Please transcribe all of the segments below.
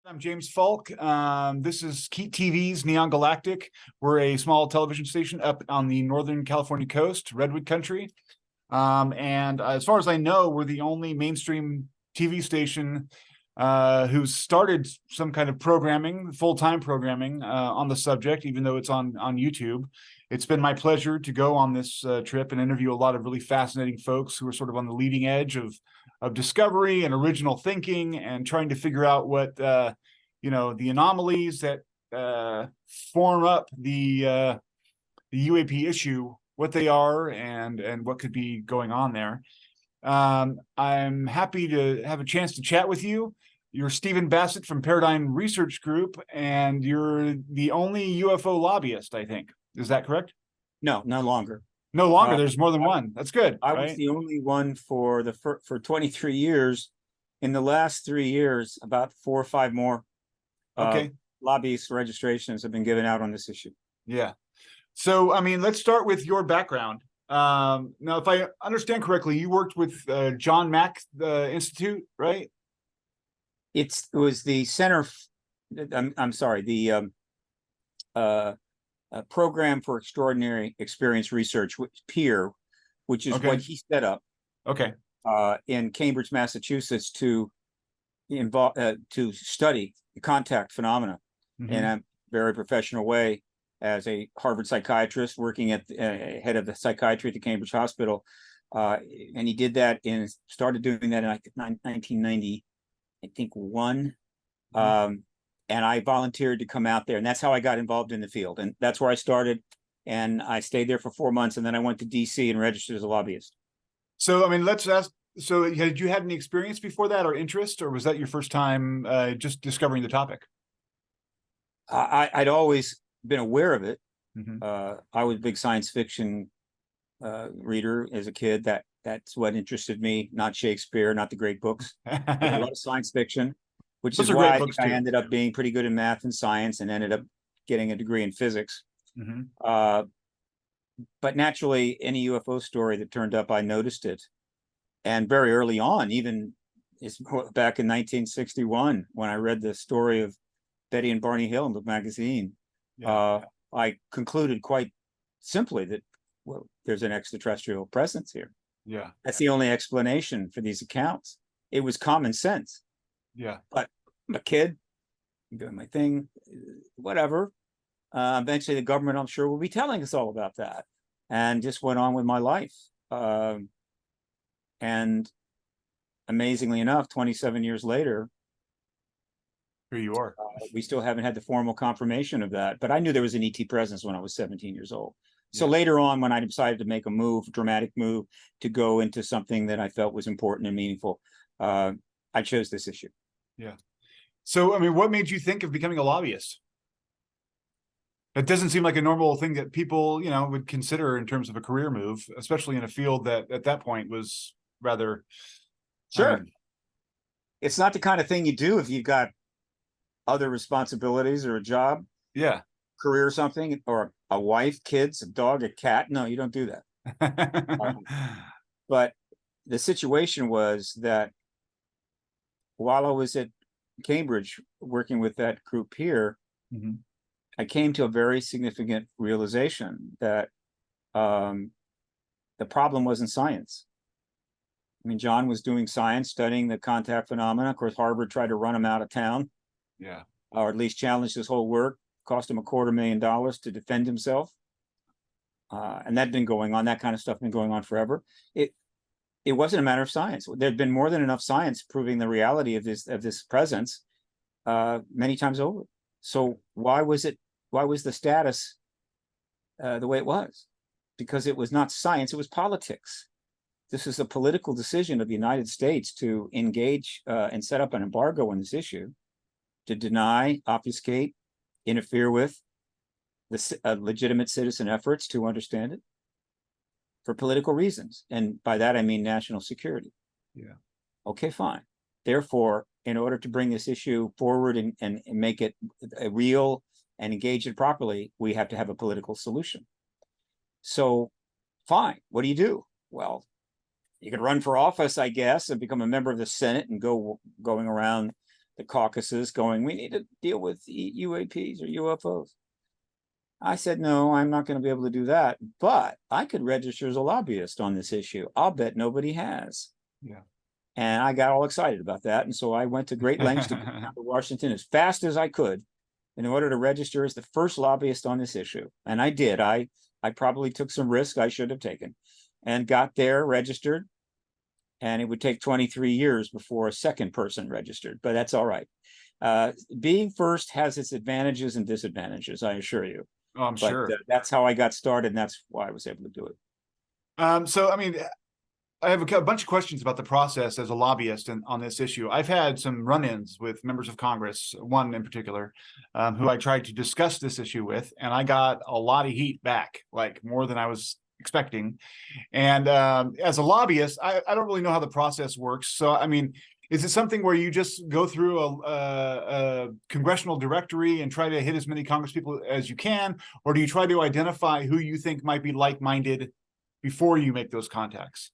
I'm James Falk. This is Keat TV's Neon Galactic. We're a small television station up on the Northern California coast, Redwood Country. And as far as I know, we're the only mainstream TV station who's started some kind of programming, full-time programming on the subject, even though it's on YouTube. It's been my pleasure to go on this trip and interview a lot of really fascinating folks who are sort of on the leading edge of discovery and original thinking, and trying to figure out what the anomalies that form up the UAP issue, what they are, and what could be going on there. I'm happy to have a chance to chat with you. You're Stephen Bassett from Paradigm Research Group, and you're the only UFO lobbyist, I think. Is that correct? No, no longer. No longer. There's more than one. That's good. I right? was the only one for 23 years. In the last 3 years, about 4 or 5 more lobbyist registrations have been given out on this issue. Yeah. So, I mean, let's start with your background. Now, if I understand correctly, you worked with John Mack Institute, right? It was the center. I'm sorry. The Program for Extraordinary Experience Research, PEER, which is what he set up. Okay. In Cambridge, Massachusetts, to study the contact phenomena in a very professional way, as a Harvard psychiatrist working at head of the psychiatry at the Cambridge Hospital. And he did that started doing that in 1990, I think, one. And I volunteered to come out there, and that's how I got involved in the field. And that's where I started. And I stayed there for 4 months, and then I went to DC and registered as a lobbyist. So, I mean, let's ask, so had you had any experience before that, or interest, or was that your first time just discovering the topic? I'd always been aware of it. I was a big science fiction reader as a kid. That's what interested me, not Shakespeare, not the great books. A lot of science fiction, which is why I think I ended up being pretty good in math and science, and ended up getting a degree in physics. But naturally, any UFO story that turned up, I noticed it. And very early on, even back in 1961, when I read the story of Betty and Barney Hill in the magazine, I concluded quite simply that, well, there's an extraterrestrial presence here. Yeah. That's the only explanation for these accounts. It was common sense. Yeah. But I'm a kid, I'm doing my thing, whatever. Eventually the government, I'm sure, will be telling us all about that. And just went on with my life. And amazingly enough, 27 years later, here you are. We still haven't had the formal confirmation of that. But I knew there was an ET presence when I was 17 years old. So later on, when I decided to make a dramatic move, to go into something that I felt was important and meaningful, I chose this issue. Yeah. So, I mean, what made you think of becoming a lobbyist? It doesn't seem like a normal thing that people, would consider in terms of a career move, especially in a field that at that point was rather. Sure. It's not the kind of thing you do if you've got other responsibilities or a job. Yeah. Career or something, or a wife, kids, a dog, a cat. No, you don't do that. But the situation was that while I was at Cambridge working with that group here, I came to a very significant realization that the problem wasn't science. I mean, John was doing science, studying the contact phenomena. Of course, Harvard tried to run him out of town. Yeah. Or at least challenged his whole work. Cost him $250,000 to defend himself. And that'd been going on. That kind of stuff had been going on forever. It wasn't a matter of science. There'd been more than enough science proving the reality of this presence many times over. So why was the status the way it was? Because it was not science, it was politics. This is a political decision of the United States to engage and set up an embargo on this issue, to deny, obfuscate, interfere with the legitimate citizen efforts to understand it for political reasons. And by that, I mean national security. Yeah. Okay, fine. Therefore, in order to bring this issue forward and make it real and engage it properly, we have to have a political solution. So, fine. What do you do? Well, you could run for office, I guess, and become a member of the Senate and going around the caucuses going, we need to deal with UAPs or UFOs. I said, no, I'm not going to be able to do that, but I could register as a lobbyist on this issue. I'll bet nobody has. Yeah. And I got all excited about that. And so I went to great lengths to go down to Washington as fast as I could in order to register as the first lobbyist on this issue. And I did. I probably took some risk I should have taken and got there, registered. And it would take 23 years before a second person registered, but that's all right. Being first has its advantages and disadvantages, I assure you. Oh, I'm sure. That's how I got started, and that's why I was able to do it. So, I mean, I have a bunch of questions about the process as a lobbyist on this issue. I've had some run-ins with members of Congress, one in particular, who I tried to discuss this issue with, and I got a lot of heat back, like more than I was expecting. And as a lobbyist, I don't really know how the process works. So, I mean, is it something where you just go through a congressional directory and try to hit as many congresspeople as you can, or do you try to identify who you think might be like-minded before you make those contacts?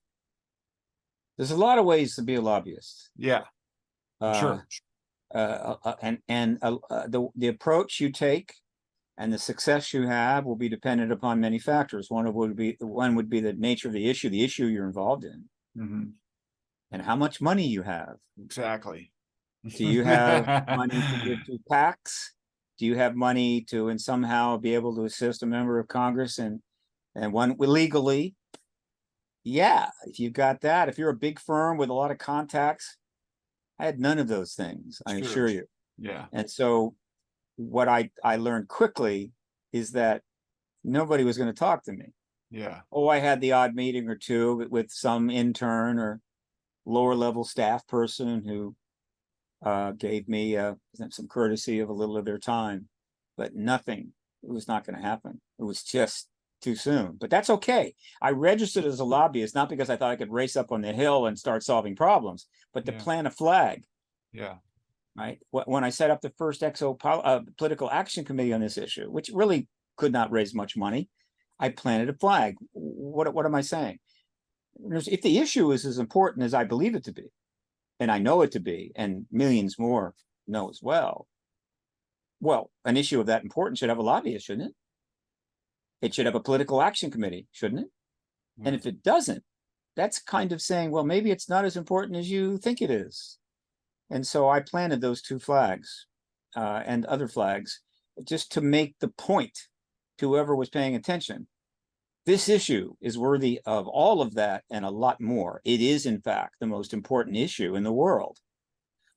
There's a lot of ways to be a lobbyist. Yeah, sure. The approach you take and the success you have will be dependent upon many factors. One would be the nature of the issue you're involved in. Mm-hmm. And how much money you have. Exactly. Do you have money to give to PACs? Do you have money to and somehow be able to assist a member of Congress and one legally? Yeah, if you've got that, if you're a big firm with a lot of contacts, I had none of those things, I assure you. Yeah. And so what I learned quickly is that nobody was going to talk to me. Yeah. Oh, I had the odd meeting or two with some intern or lower level staff person who gave me some courtesy of a little of their time, but nothing. It was not going to happen. It was just too soon, but that's okay. I registered as a lobbyist, not because I thought I could race up on the hill and start solving problems, but to plant a flag. Yeah. Right. When I set up the first political action committee on this issue, which really could not raise much money, I planted a flag. What am I saying? If the issue is as important as I believe it to be, and I know it to be, and millions more know as well, an issue of that importance should have a lobbyist, shouldn't it? It should have a political action committee, shouldn't it? Mm-hmm. And if it doesn't, that's kind of saying, well, maybe it's not as important as you think it is. And so I planted those two flags and other flags just to make the point to whoever was paying attention. This issue is worthy of all of that and a lot more. It is, in fact, the most important issue in the world,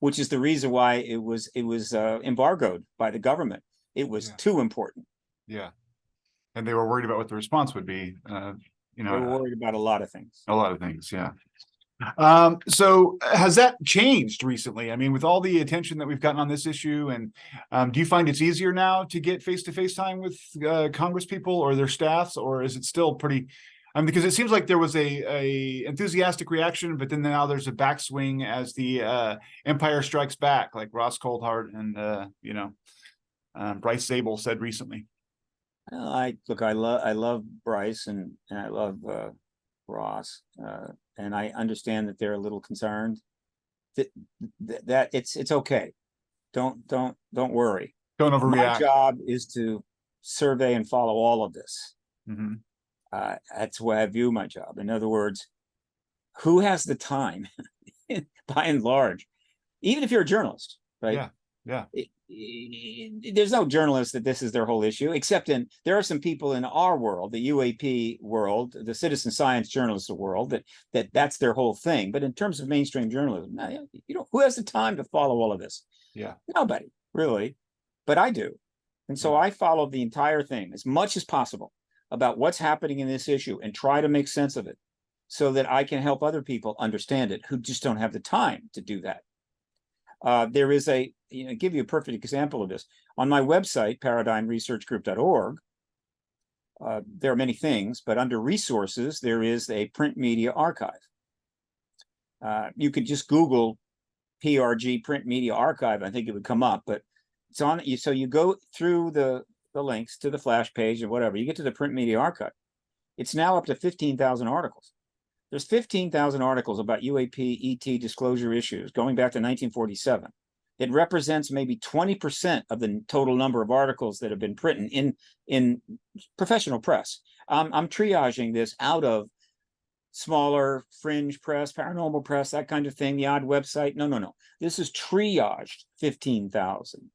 which is the reason why it was embargoed by the government. It was too important. Yeah. And they were worried about what the response would be. They were worried about a lot of things. A lot of things, yeah. So has that changed recently? I mean, with all the attention that we've gotten on this issue, and do you find it's easier now to get face-to-face time with Congress people or their staffs, or is it still pretty? Because it seems like there was a enthusiastic reaction, but then now there's a backswing as the Empire Strikes Back, like Ross Coulthart and Bryce Zabel said recently. I love Bryce and I love Ross, and I understand that they're a little concerned. That it's okay. Don't worry. Don't overreact. My job is to survey and follow all of this. Mm-hmm. That's why I view my job. In other words, who has the time, by and large, even if you're a journalist, right? Yeah. There's no journalist that this is their whole issue, except there are some people in our world, the UAP world, the citizen science journalist world, that's their whole thing. But in terms of mainstream journalism, who has the time to follow all of this? Yeah, nobody really, but I do, and so I follow the entire thing as much as possible about what's happening in this issue and try to make sense of it, so that I can help other people understand it who just don't have the time to do that. There is give you a perfect example of this. On my website, paradigmresearchgroup.org, there are many things, but under resources, there is a print media archive. You could just Google PRG print media archive. I think it would come up, but it's on. So you go through the links to the flash page or whatever, you get to the print media archive. It's now up to 15,000 articles. There's 15,000 articles about UAP, ET disclosure issues going back to 1947. It represents maybe 20% of the total number of articles that have been printed in professional press. I'm triaging this out of smaller fringe press, paranormal press, that kind of thing, the odd website. No. This is triaged 15,000.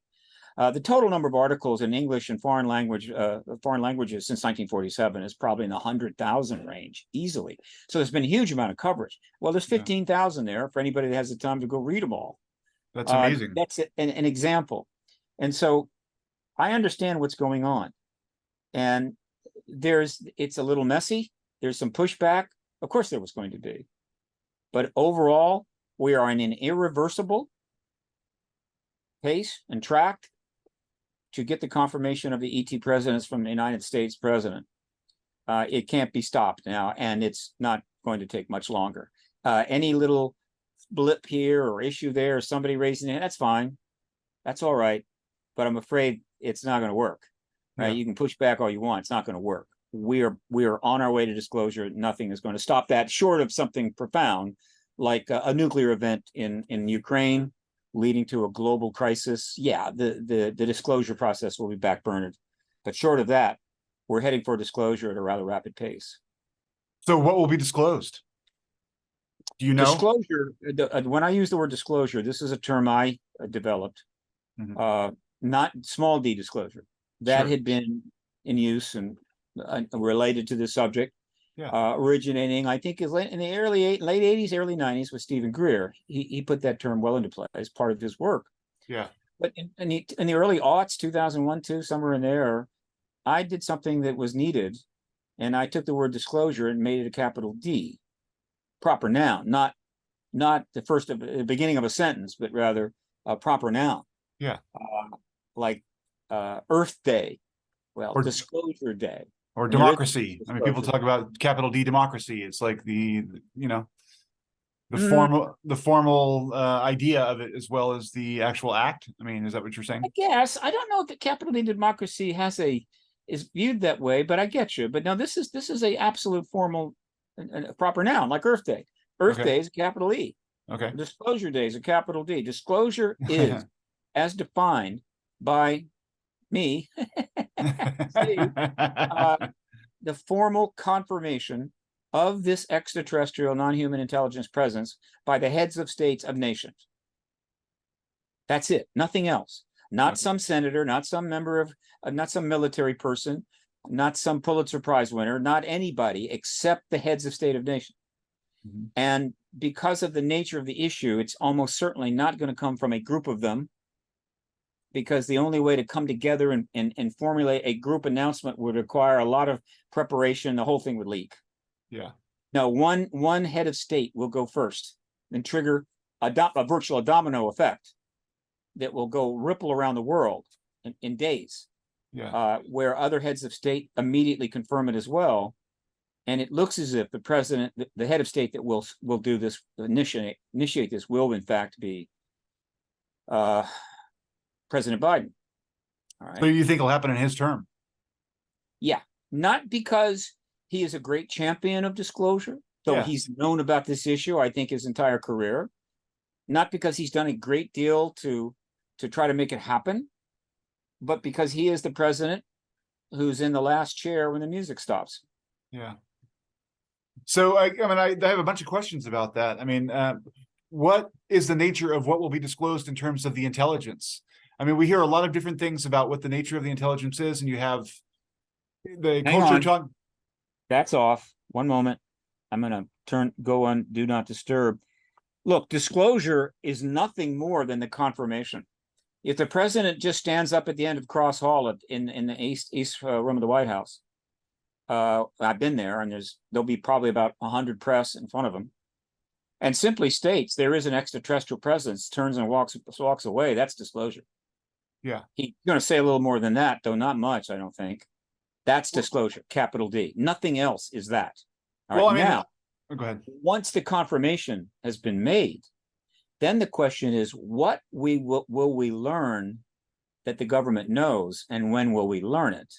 The total number of articles in English and foreign languages since 1947 is probably in the 100,000 range easily. So there's been a huge amount of coverage. Well, there's 15,000 there for anybody that has the time to go read them all. That's amazing. That's an example. And so I understand what's going on. And it's a little messy. There's some pushback. Of course there was going to be. But overall, we are in an irreversible pace and track to get the confirmation of the ET presidents from the United States president. It can't be stopped now, and it's not going to take much longer. Any little blip here or issue there, or somebody raising it, that's fine. That's all right. But I'm afraid it's not going to work. Right? You can push back all you want. It's not going to work. We are on our way to disclosure. Nothing is going to stop that, short of something profound, like a nuclear event in Ukraine, leading to a global crisis. Yeah, the disclosure process will be backburnered. But short of that, we're heading for disclosure at a rather rapid pace. So what will be disclosed? Do you know? Disclosure, when I use the word disclosure, this is a term I developed, not small d disclosure. That had been in use and related to this subject. Originating, I think, is in the late 80s, early 90s with Stephen Greer. He put that term well into play as part of his work. But in the early aughts, 2001, 2, somewhere in there, I did something that was needed, and I took the word disclosure and made it a capital D, proper noun, not the beginning of a sentence, but rather a proper noun. Like Earth Day, or Disclosure Day. Or democracy. I mean, people talk about capital D democracy. It's like the formal idea of it as well as the actual act. I mean, is that what you're saying? I guess. I don't know if the capital D democracy is viewed that way, but I get you. But no, this is a absolute formal and proper noun, like Earth Day. Earth Day is a capital E. Disclosure Day is a capital D. Disclosure is, as defined by me, Steve, the formal confirmation of this extraterrestrial non-human intelligence presence by the heads of states of nations. That's it. Nothing else. Not some senator, not some member of, not some military person, not some Pulitzer Prize winner, not anybody except the heads of state of nations. And because of the nature of the issue, it's almost certainly not going to come from a group of them, because the only way to come together and formulate a group announcement would require a lot of preparation. The whole thing would leak. No, one head of state will go first and trigger a virtual domino effect that will go ripple around the world in days, where other heads of state immediately confirm it as well. And it looks as if the president, the head of state that will do this, initiate this, will in fact be President Biden. All right. So you think it'll happen in his term? Yeah, not because he is a great champion of disclosure, though he's known about this issue, I think, his entire career. Not because he's done a great deal to try to make it happen, but because he is the president who's in the last chair when the music stops. So I have a bunch of questions about that. I mean, what is the nature of what will be disclosed in terms of the intelligence? I mean, we hear a lot of different things about what the nature of the intelligence is, and you have the culture talk. That's off. One moment. I'm going to go on Do Not Disturb. Look, disclosure is nothing more than the confirmation. If the president just stands up at the end of Cross Hall in the east room of the White House, I've been there, and there'll be probably about 100 press in front of him, and simply states there is an extraterrestrial presence, turns and walks away, that's disclosure. He's going to say a little more than that, though not much, I don't think. That's disclosure, capital D. Nothing else is that. All right, now, go ahead. Once the confirmation has been made, then the question is, what will we learn that the government knows, and when will we learn it?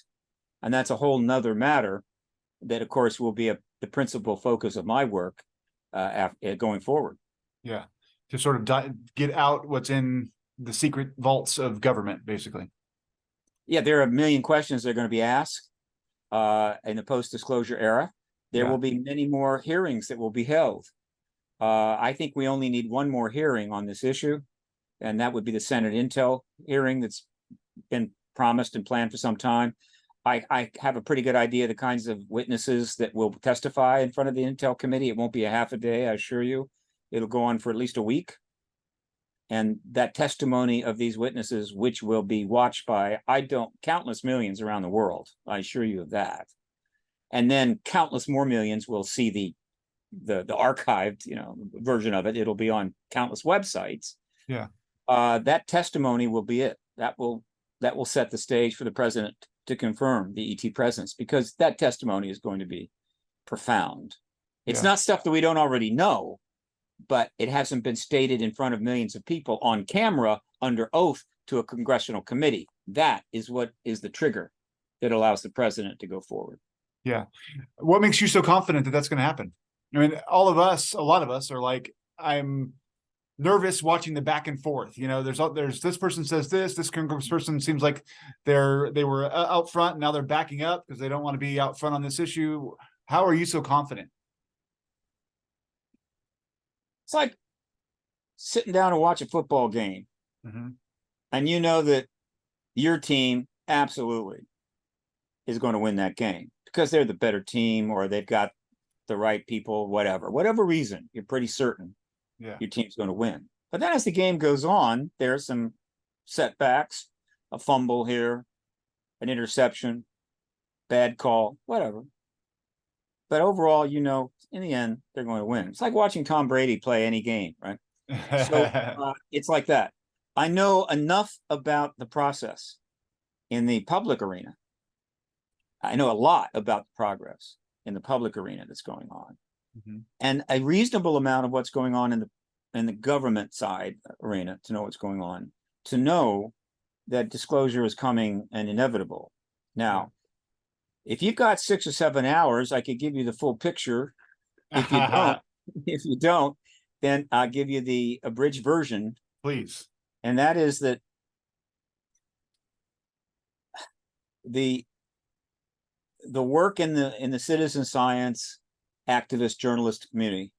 And that's a whole nother matter that, of course, will be the principal focus of my work going forward. To sort of get out what's in the secret vaults of government, basically. Yeah, there are a million questions that are going to be asked in the post-disclosure era. There will be many more hearings that will be held. I think we only need one more hearing on this issue, and that would be the Senate Intel hearing that's been promised and planned for some time. I have a pretty good idea of the kinds of witnesses that will testify in front of the Intel committee. It won't be a half a day, I assure you. It'll go on for at least a week. And that testimony of these witnesses, which will be watched by, countless millions around the world, I assure you of that. And then countless more millions will see the archived, version of it. It'll be on countless websites. Yeah. That testimony will be it. That will set the stage for the president to confirm the ET presence, because that testimony is going to be profound. It's not stuff that we don't already know, but it hasn't been stated in front of millions of people on camera under oath to a congressional committee. That is what is the trigger that allows the president to go forward. Yeah. What makes you so confident that that's going to happen? I mean, a lot of us are like, I'm nervous watching the back and forth. There's this person says this congressperson seems like they were out front, and now they're backing up because they don't want to be out front on this issue. How are you so confident? It's like sitting down and watch a football game, and you know that your team absolutely is going to win that game because they're the better team, or they've got the right people, whatever reason, you're pretty certain your team's going to win. But then as the game goes on, there's some setbacks, a fumble here, an interception, bad call, whatever. But overall, in the end, they're going to win. It's like watching Tom Brady play any game, right? So it's like that. I know enough about the process in the public arena. I know a lot about the progress in the public arena that's going on. And a reasonable amount of what's going on in the government side arena to know what's going on, to know that disclosure is coming and inevitable. Now, if you've got 6 or 7 hours, I could give you the full picture. If you don't, then I'll give you the abridged version. Please. And that is that the work in the citizen science, activist, journalist community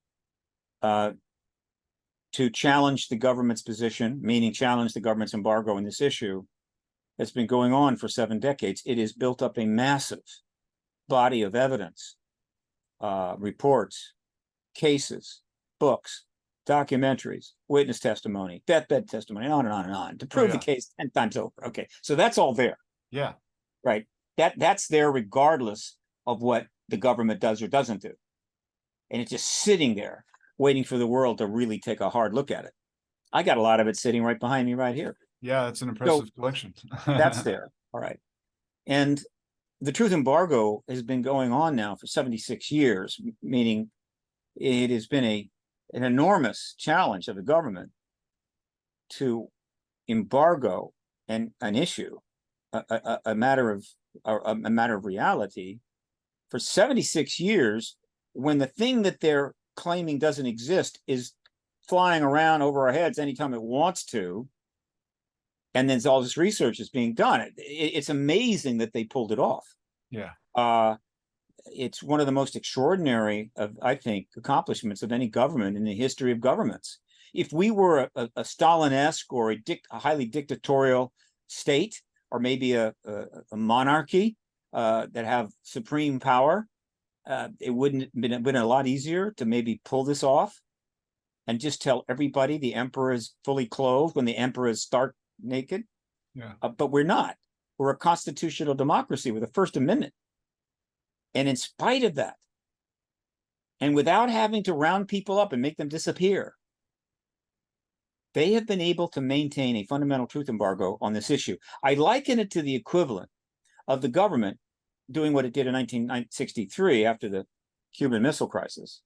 to challenge the government's position, meaning challenge the government's embargo in this issue, has been going on for 7 decades. It has built up a massive body of evidence, reports, cases, books, documentaries, witness testimony, deathbed testimony, on and on and on, to prove the case 10 times over. Okay, so that's all there. Yeah. Right. That's there regardless of what the government does or doesn't do. And it's just sitting there waiting for the world to really take a hard look at it. I got a lot of it sitting right behind me right here. Yeah, it's an impressive collection. That's there. All right. And the truth embargo has been going on now for 76 years, meaning it has been an enormous challenge of the government to embargo an issue, a matter of reality, for 76 years, when the thing that they're claiming doesn't exist is flying around over our heads anytime it wants to. And then all this research is being done. It's amazing that they pulled it off. Yeah. It's one of the most extraordinary of, I think, accomplishments of any government in the history of governments. If we were a Stalin-esque or a highly dictatorial state, or maybe a monarchy that have supreme power, it wouldn't have been a lot easier to maybe pull this off and just tell everybody the emperor is fully clothed when the emperor is stark naked. Yeah. But we're not. We're a constitutional democracy with a First Amendment. And in spite of that, and without having to round people up and make them disappear, they have been able to maintain a fundamental truth embargo on this issue. I liken it to the equivalent of the government doing what it did in 1963 after the Cuban Missile Crisis,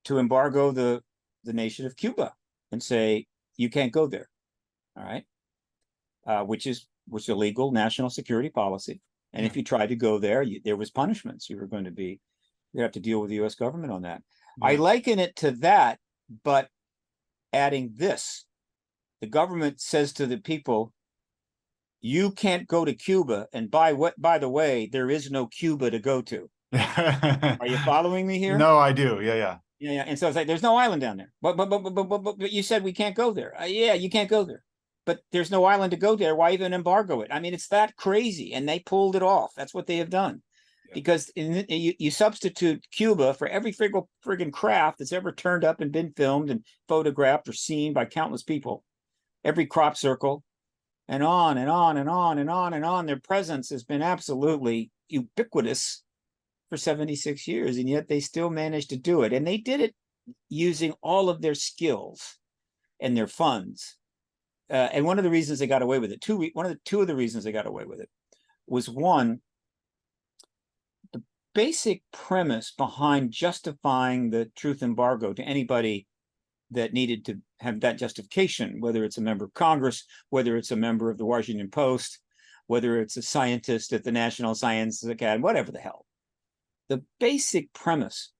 to embargo the nation of Cuba and say, you can't go there. All right. Which is illegal national security policy. And if you tried to go there, there was punishments. You have to deal with the U.S. government on that. Yeah. I liken it to that, but adding this, the government says to the people, you can't go to Cuba, and by the way, there is no Cuba to go to. Are you following me here? No, I do. Yeah. Yeah. And so it's like, there's no island down there. But you said we can't go there. Yeah, you can't go there. But there's no island to go there. Why even embargo it? I mean, it's that crazy. And they pulled it off. That's what they have done. Yeah. Because you substitute Cuba for every friggin' craft that's ever turned up and been filmed and photographed or seen by countless people. Every crop circle, and on and on and on and on and on. Their presence has been absolutely ubiquitous for 76 years, and yet they still managed to do it. And they did it using all of their skills and their funds. And one of the reasons they got away with it, two of the reasons they got away with it was, one, the basic premise behind justifying the truth embargo to anybody that needed to have that justification, whether it's a member of Congress, whether it's a member of the Washington Post, whether it's a scientist at the National Science Academy, whatever the hell. The basic premise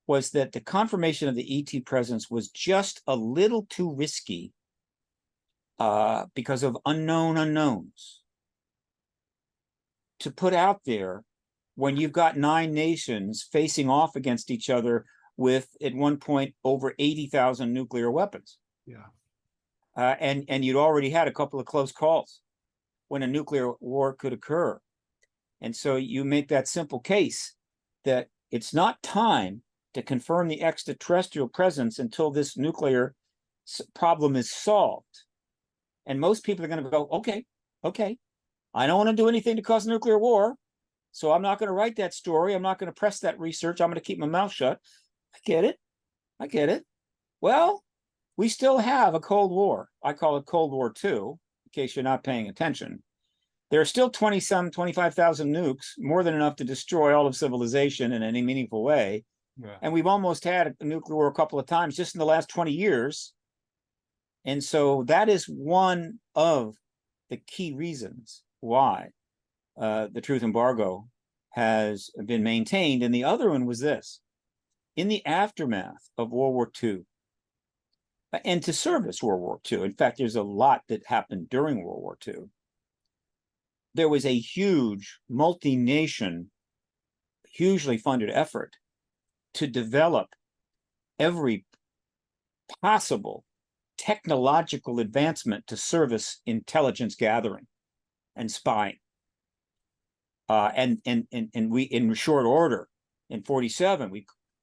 was that the confirmation of the ET presence was just a little too risky because of unknown unknowns to put out there when you've got 9 nations facing off against each other with, at one point, over 80,000 nuclear weapons. Yeah. And you'd already had a couple of close calls when a nuclear war could occur. And so you make that simple case that it's not time to confirm the extraterrestrial presence until this nuclear problem is solved. And most people are going to go, okay, I don't want to do anything to cause a nuclear war, so I'm not going to write that story. I'm not going to press that research. I'm going to keep my mouth shut. I get it. Well, we still have a Cold War. I call it Cold War II, in case you're not paying attention. There are still 25,000 nukes, more than enough to destroy all of civilization in any meaningful way. Yeah. And we've almost had a nuclear war a couple of times just in the last 20 years. And so that is one of the key reasons why the truth embargo has been maintained. And the other one was this: in the aftermath of World War II, and to service World War II, in fact, there's a lot that happened during World War II. There was a huge multi-nation, hugely funded effort to develop every possible technological advancement to service intelligence gathering and spying. And we, in short order, in 47,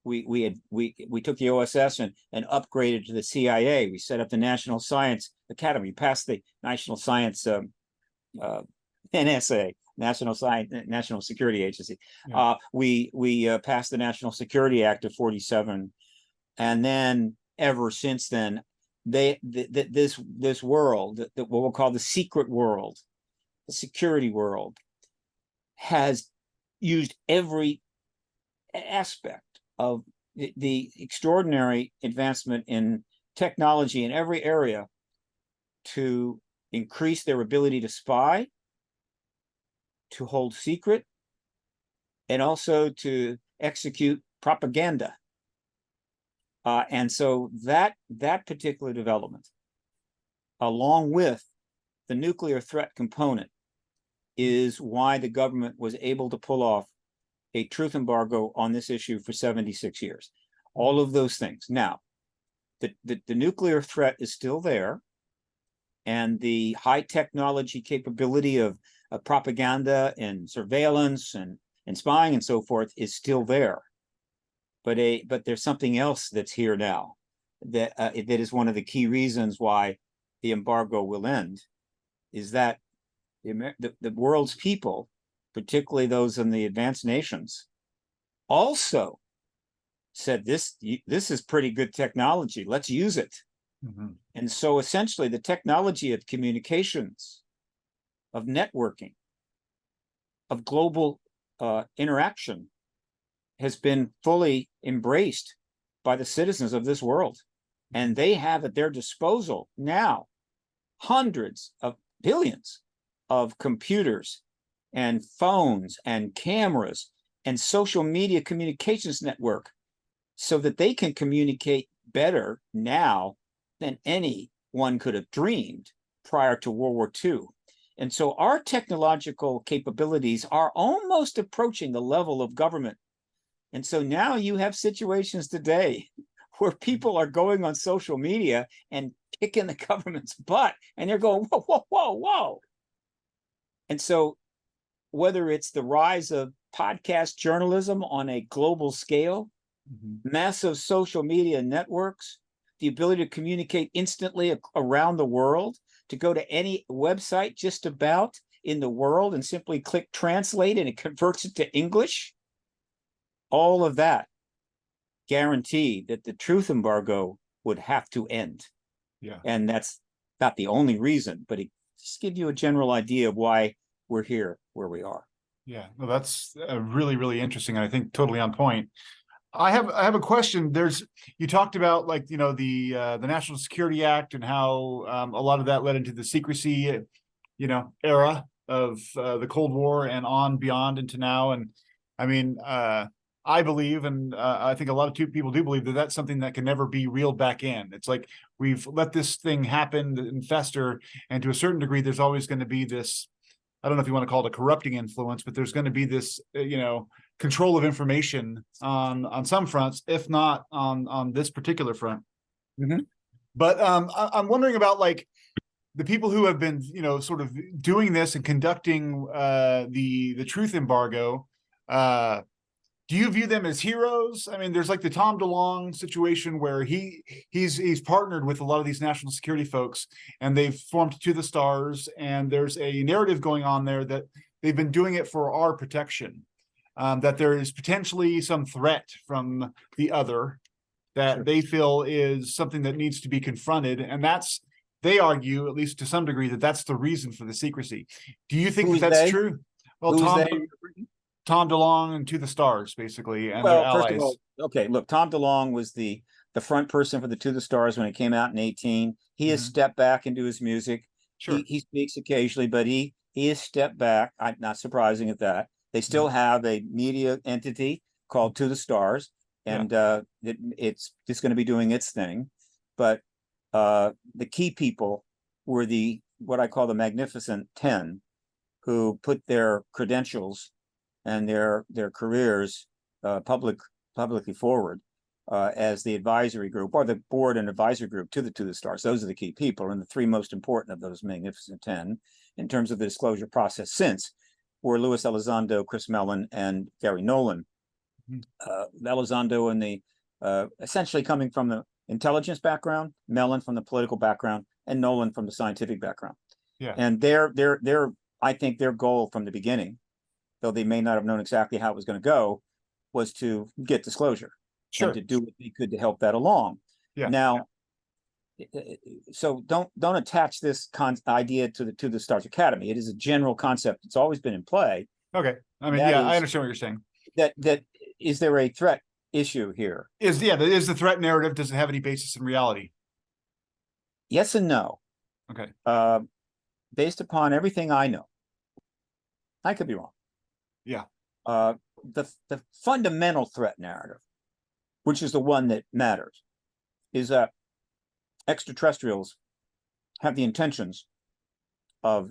we took the OSS and upgraded to the CIA. We set up the National Science Academy, passed the National Science NSA, National Security Agency. Yeah. We passed the National Security Act of 47, and then ever since then, this world, that what we'll call the secret world, the security world, has used every aspect of the extraordinary advancement in technology in every area to increase their ability to spy, to hold secret, and also to execute propaganda. And so that particular development, along with the nuclear threat component, is why the government was able to pull off a truth embargo on this issue for 76 years. All of those things. Now, the nuclear threat is still there, and the high technology capability of propaganda and surveillance and spying and so forth is still there. But there's something else that's here now that is one of the key reasons why the embargo will end, is that the world's people, particularly those in the advanced nations, also said this is pretty good technology. Let's use it. Mm-hmm. And so essentially the technology of communications, of networking, of global interaction has been fully embraced by the citizens of this world. And they have at their disposal now hundreds of billions of computers and phones and cameras and social media communications network, so that they can communicate better now than any one could have dreamed prior to World War II. And so our technological capabilities are almost approaching the level of government. And so now you have situations today where people are going on social media and kicking the government's butt, and they're going, whoa, whoa, whoa, whoa. And so whether it's the rise of podcast journalism on a global scale, massive social media networks, the ability to communicate instantly around the world, to go to any website just about in the world and simply click translate and it converts it to English, all of that guarantee that the truth embargo would have to end. Yeah. And that's not the only reason, but it just gives you a general idea of why we're here where we are. Yeah, no, that's really, really interesting. And I think totally on point. I have a question. You talked about, like, you know, the National Security Act and how a lot of that led into the secrecy, you know, era of the Cold War and on beyond into now. And I mean, I believe, and I think a lot of people do believe, that that's something that can never be reeled back in. It's like we've let this thing happen and fester, and to a certain degree, there's always going to be this, I don't know if you want to call it a corrupting influence, but there's going to be this, you know, control of information on some fronts, if not on this particular front. But I'm wondering about, like, the people who have been, you know, sort of doing this and conducting the truth embargo. Do you view them as heroes? I mean, there's like the Tom DeLong situation where he's partnered with a lot of these national security folks, and they've formed To the Stars, and there's a narrative going on there that they've been doing it for our protection. That there is potentially some threat from the other that they feel is something that needs to be confronted. And they argue, at least to some degree, that that's the reason for the secrecy. Do you think that that's true? Well, Tom DeLong and To the Stars, basically, and their allies. First of all, okay, look, Tom DeLong was the front person for the To the Stars when it came out in 2018. He has stepped back into his music. Sure. He speaks occasionally, but he has stepped back. Not surprising at that. They still have a media entity called To the Stars, and it's just going to be doing its thing. But the key people were what I call the Magnificent 10, who put their credentials and their careers publicly forward as the advisory group, or the board and advisory group to the Stars. Those are the key people, and the three most important of those Magnificent 10 in terms of the disclosure process since were Louis Elizondo, Chris Mellon, and Gary Nolan. Elizondo and the essentially coming from the intelligence background, Mellon from the political background, and Nolan from the scientific background. Yeah. And I think their goal from the beginning, though they may not have known exactly how it was going to go, was to get disclosure. Sure. And to do what they could to help that along. Yeah. Now, so don't attach this idea to the Stars Academy. It is a general concept. It's always been in play. Okay. I mean, I understand what you're saying. That is there a threat issue here? Is the threat narrative, does it have any basis in reality? Yes and no. Okay. Based upon everything I know, I could be wrong. Yeah. The fundamental threat narrative, which is the one that matters, is that extraterrestrials have the intentions of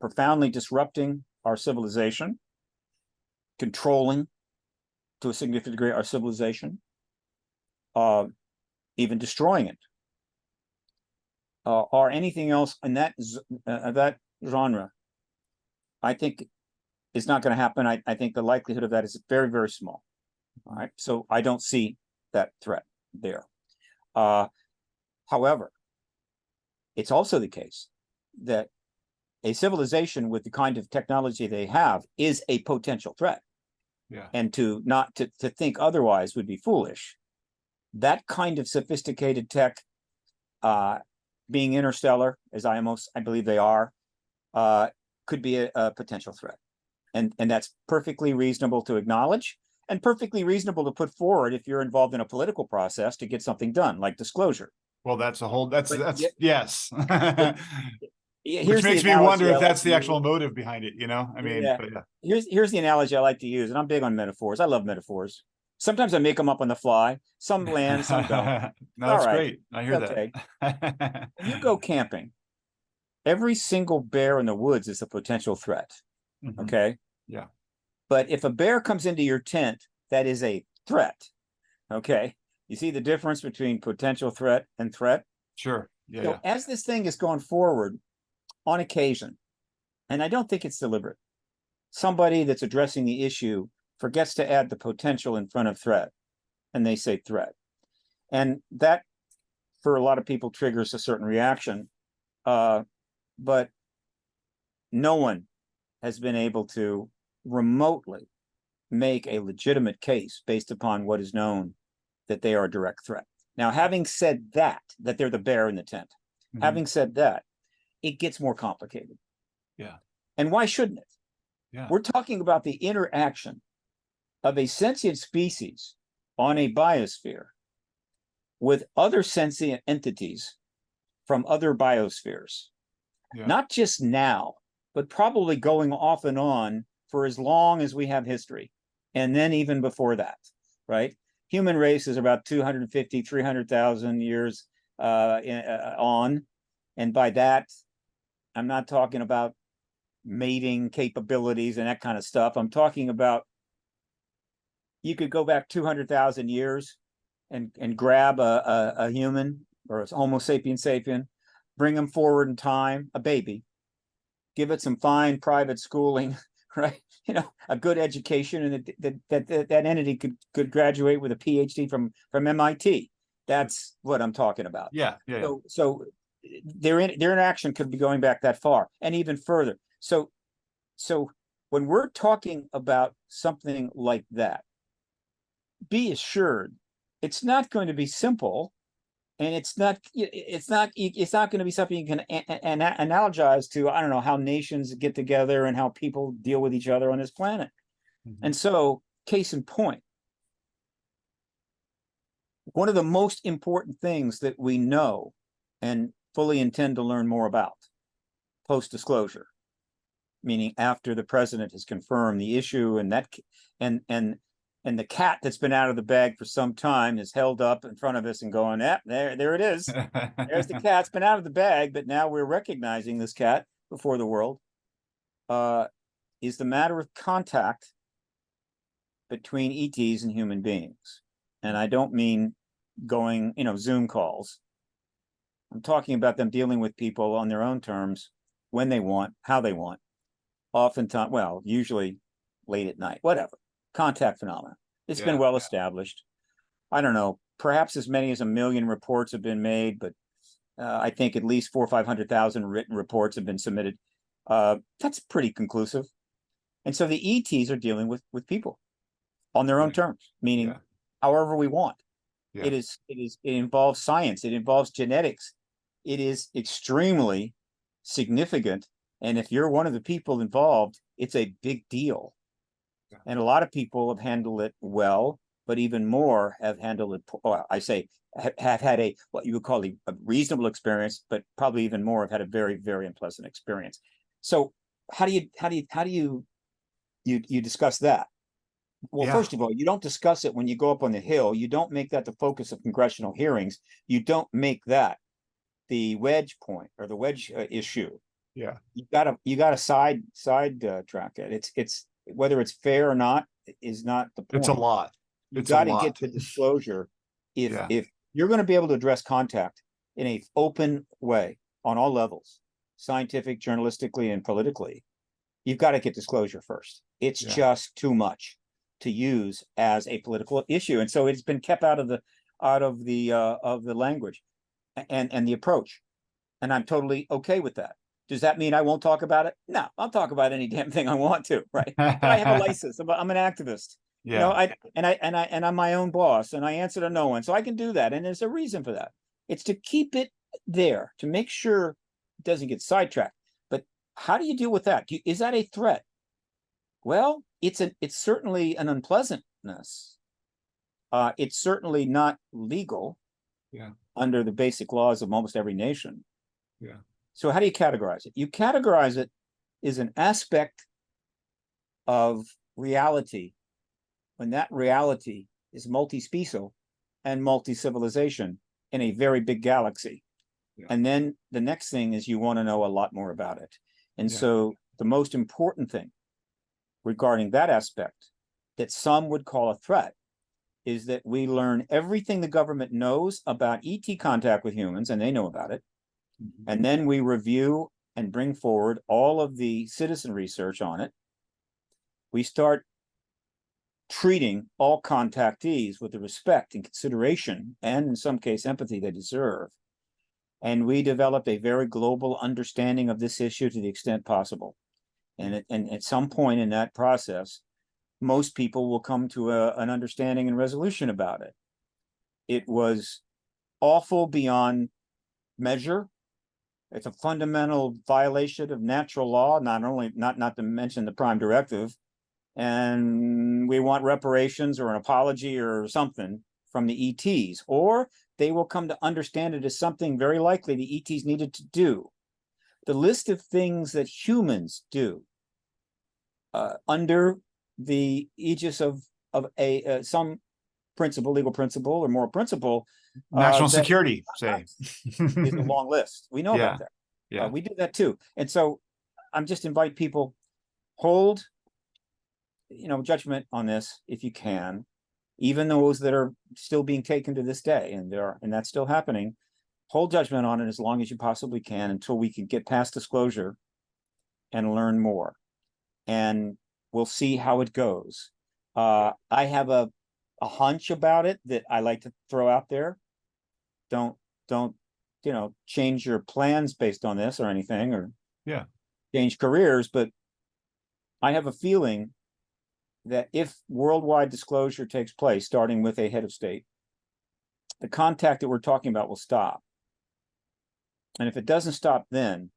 profoundly disrupting our civilization, controlling to a significant degree our civilization, even destroying it, or anything else in that genre. I think is not going to happen. I think the likelihood of that is very, very small. All right, so I don't see that threat there. However, it's also the case that a civilization with the kind of technology they have is a potential threat. Yeah. And to think otherwise would be foolish. That kind of sophisticated tech, being interstellar, as I believe they are, could be a potential threat. And that's perfectly reasonable to acknowledge, and perfectly reasonable to put forward if you're involved in a political process to get something done, like disclosure. Well, yes. Which makes me wonder if that's the actual motive behind it, you know? I mean, here's the analogy I like to use, and I'm big on metaphors. I love metaphors. Sometimes I make them up on the fly. Some land, some don't. No, All that's right. great. I hear Okay. that. When you go camping, every single bear in the woods is a potential threat. Mhm. Okay. Yeah. But if a bear comes into your tent, that is a threat. Okay. You see the difference between potential threat and threat? Sure. Yeah. So Yeah. as this thing is going forward, on occasion, and I don't think it's deliberate, somebody that's addressing the issue forgets to add the potential in front of threat, and they say threat. And that, for a lot of people, triggers a certain reaction. But no one has been able to remotely make a legitimate case based upon what is known that they are a direct threat. Now, having said that they're the bear in the tent, Mhm. having said that, it gets more complicated. Yeah. And why shouldn't it? Yeah. We're talking about the interaction of a sentient species on a biosphere with other sentient entities from other biospheres. Yeah. Not just now, but probably going off and on for as long as we have history. And then even before that, right? Human race is about 250, 300,000 years on. And by that, I'm not talking about mating capabilities and that kind of stuff. I'm talking about, you could go back 200,000 years and grab a human or a Homo sapiens sapien, bring them forward in time, a baby, give it some fine private schooling, right? You know, a good education, and that entity could graduate with a PhD from MIT. That's what I'm talking about. Yeah. Yeah. Yeah. So their interaction could be going back that far and even further. So when we're talking about something like that, be assured it's not going to be simple, and it's not going to be something you can analogize to. I don't know how nations get together and how people deal with each other on this planet. Mhm. And so, case in point, one of the most important things that we know and fully intend to learn more about post-disclosure, meaning after the president has confirmed the issue, and that and the cat that's been out of the bag for some time is held up in front of us and going, there it is. There's the cat's been out of the bag, but now we're recognizing this cat before the world. Is the matter of contact between ETs and human beings. And I don't mean going, Zoom calls. I'm talking about them dealing with people on their own terms, when they want, how they want. Oftentimes, well, usually late at night, whatever. Contact phenomena. It's been well established. I don't know, perhaps as many as 1 million reports have been made, but I think at least 400,000 or 500,000 written reports have been submitted. That's pretty conclusive. And so the ETs are dealing with people on their own terms, meaning however we want. Yeah. It involves science. It involves genetics. It is extremely significant. And if you're one of the people involved, it's a big deal. And a lot of people have handled it well, but even more have handled it, well, I say, have had what you would call a reasonable experience, but probably even more have had a very, very unpleasant experience. So how do you discuss that? Well, first of all, you don't discuss it when you go up on the Hill. You don't make that the focus of congressional hearings. You don't make that the wedge point or the wedge issue. Yeah. You gotta side track it. It's whether it's fair or not is not the point. It's a lot. You got to get the disclosure. If you're going to be able to address contact in an open way on all levels, scientific, journalistically, and politically, you've got to get disclosure first. It's just too much to use as a political issue, and so it's been kept out of the language and the approach. And I'm totally okay with that. Does that mean I won't talk about it? No, I'll talk about any damn thing I want to, right? But I have a license. I'm an activist. I'm my own boss, and I answer to no one, so I can do that. And there's a reason for that. It's to keep it there, to make sure it doesn't get sidetracked. But how do you deal with that? Is that a threat? Well, it's certainly an unpleasantness. It's certainly not legal under the basic laws of almost every nation. Yeah. So how do you categorize it? You categorize it as an aspect of reality when that reality is multi-special and multi-civilization in a very big galaxy. Yeah. And then the next thing is you want to know a lot more about it. And Yeah. so the most important thing regarding that aspect that some would call a threat is that we learn everything the government knows about ET contact with humans, and they know about it. Mhm. And then we review and bring forward all of the citizen research on it. We start treating all contactees with the respect and consideration, and in some case, empathy they deserve. And we develop a very global understanding of this issue to the extent possible. And at some point in that process, most people will come to an understanding and resolution about it. It was awful beyond measure. It's a fundamental violation of natural law, not to mention the prime directive. And we want reparations or an apology or something from the ETs, or they will come to understand it as something very likely the ETs needed to do. The list of things that humans do under the aegis of a some principle, legal principle or moral principle, National that security, say. is a long list. We know Yeah. about that. Yeah. We do that too. And so I'm just invite people, hold, judgment on this if you can, even those that are still being taken to this day, and that's still happening. Hold judgment on it as long as you possibly can until we can get past disclosure and learn more. And we'll see how it goes. I have a hunch about it that I like to throw out there. Don't change your plans based on this or anything, or Yeah. change careers, but I have a feeling that if worldwide disclosure takes place, starting with a head of state, the contact that we're talking about will stop. And if it doesn't stop then,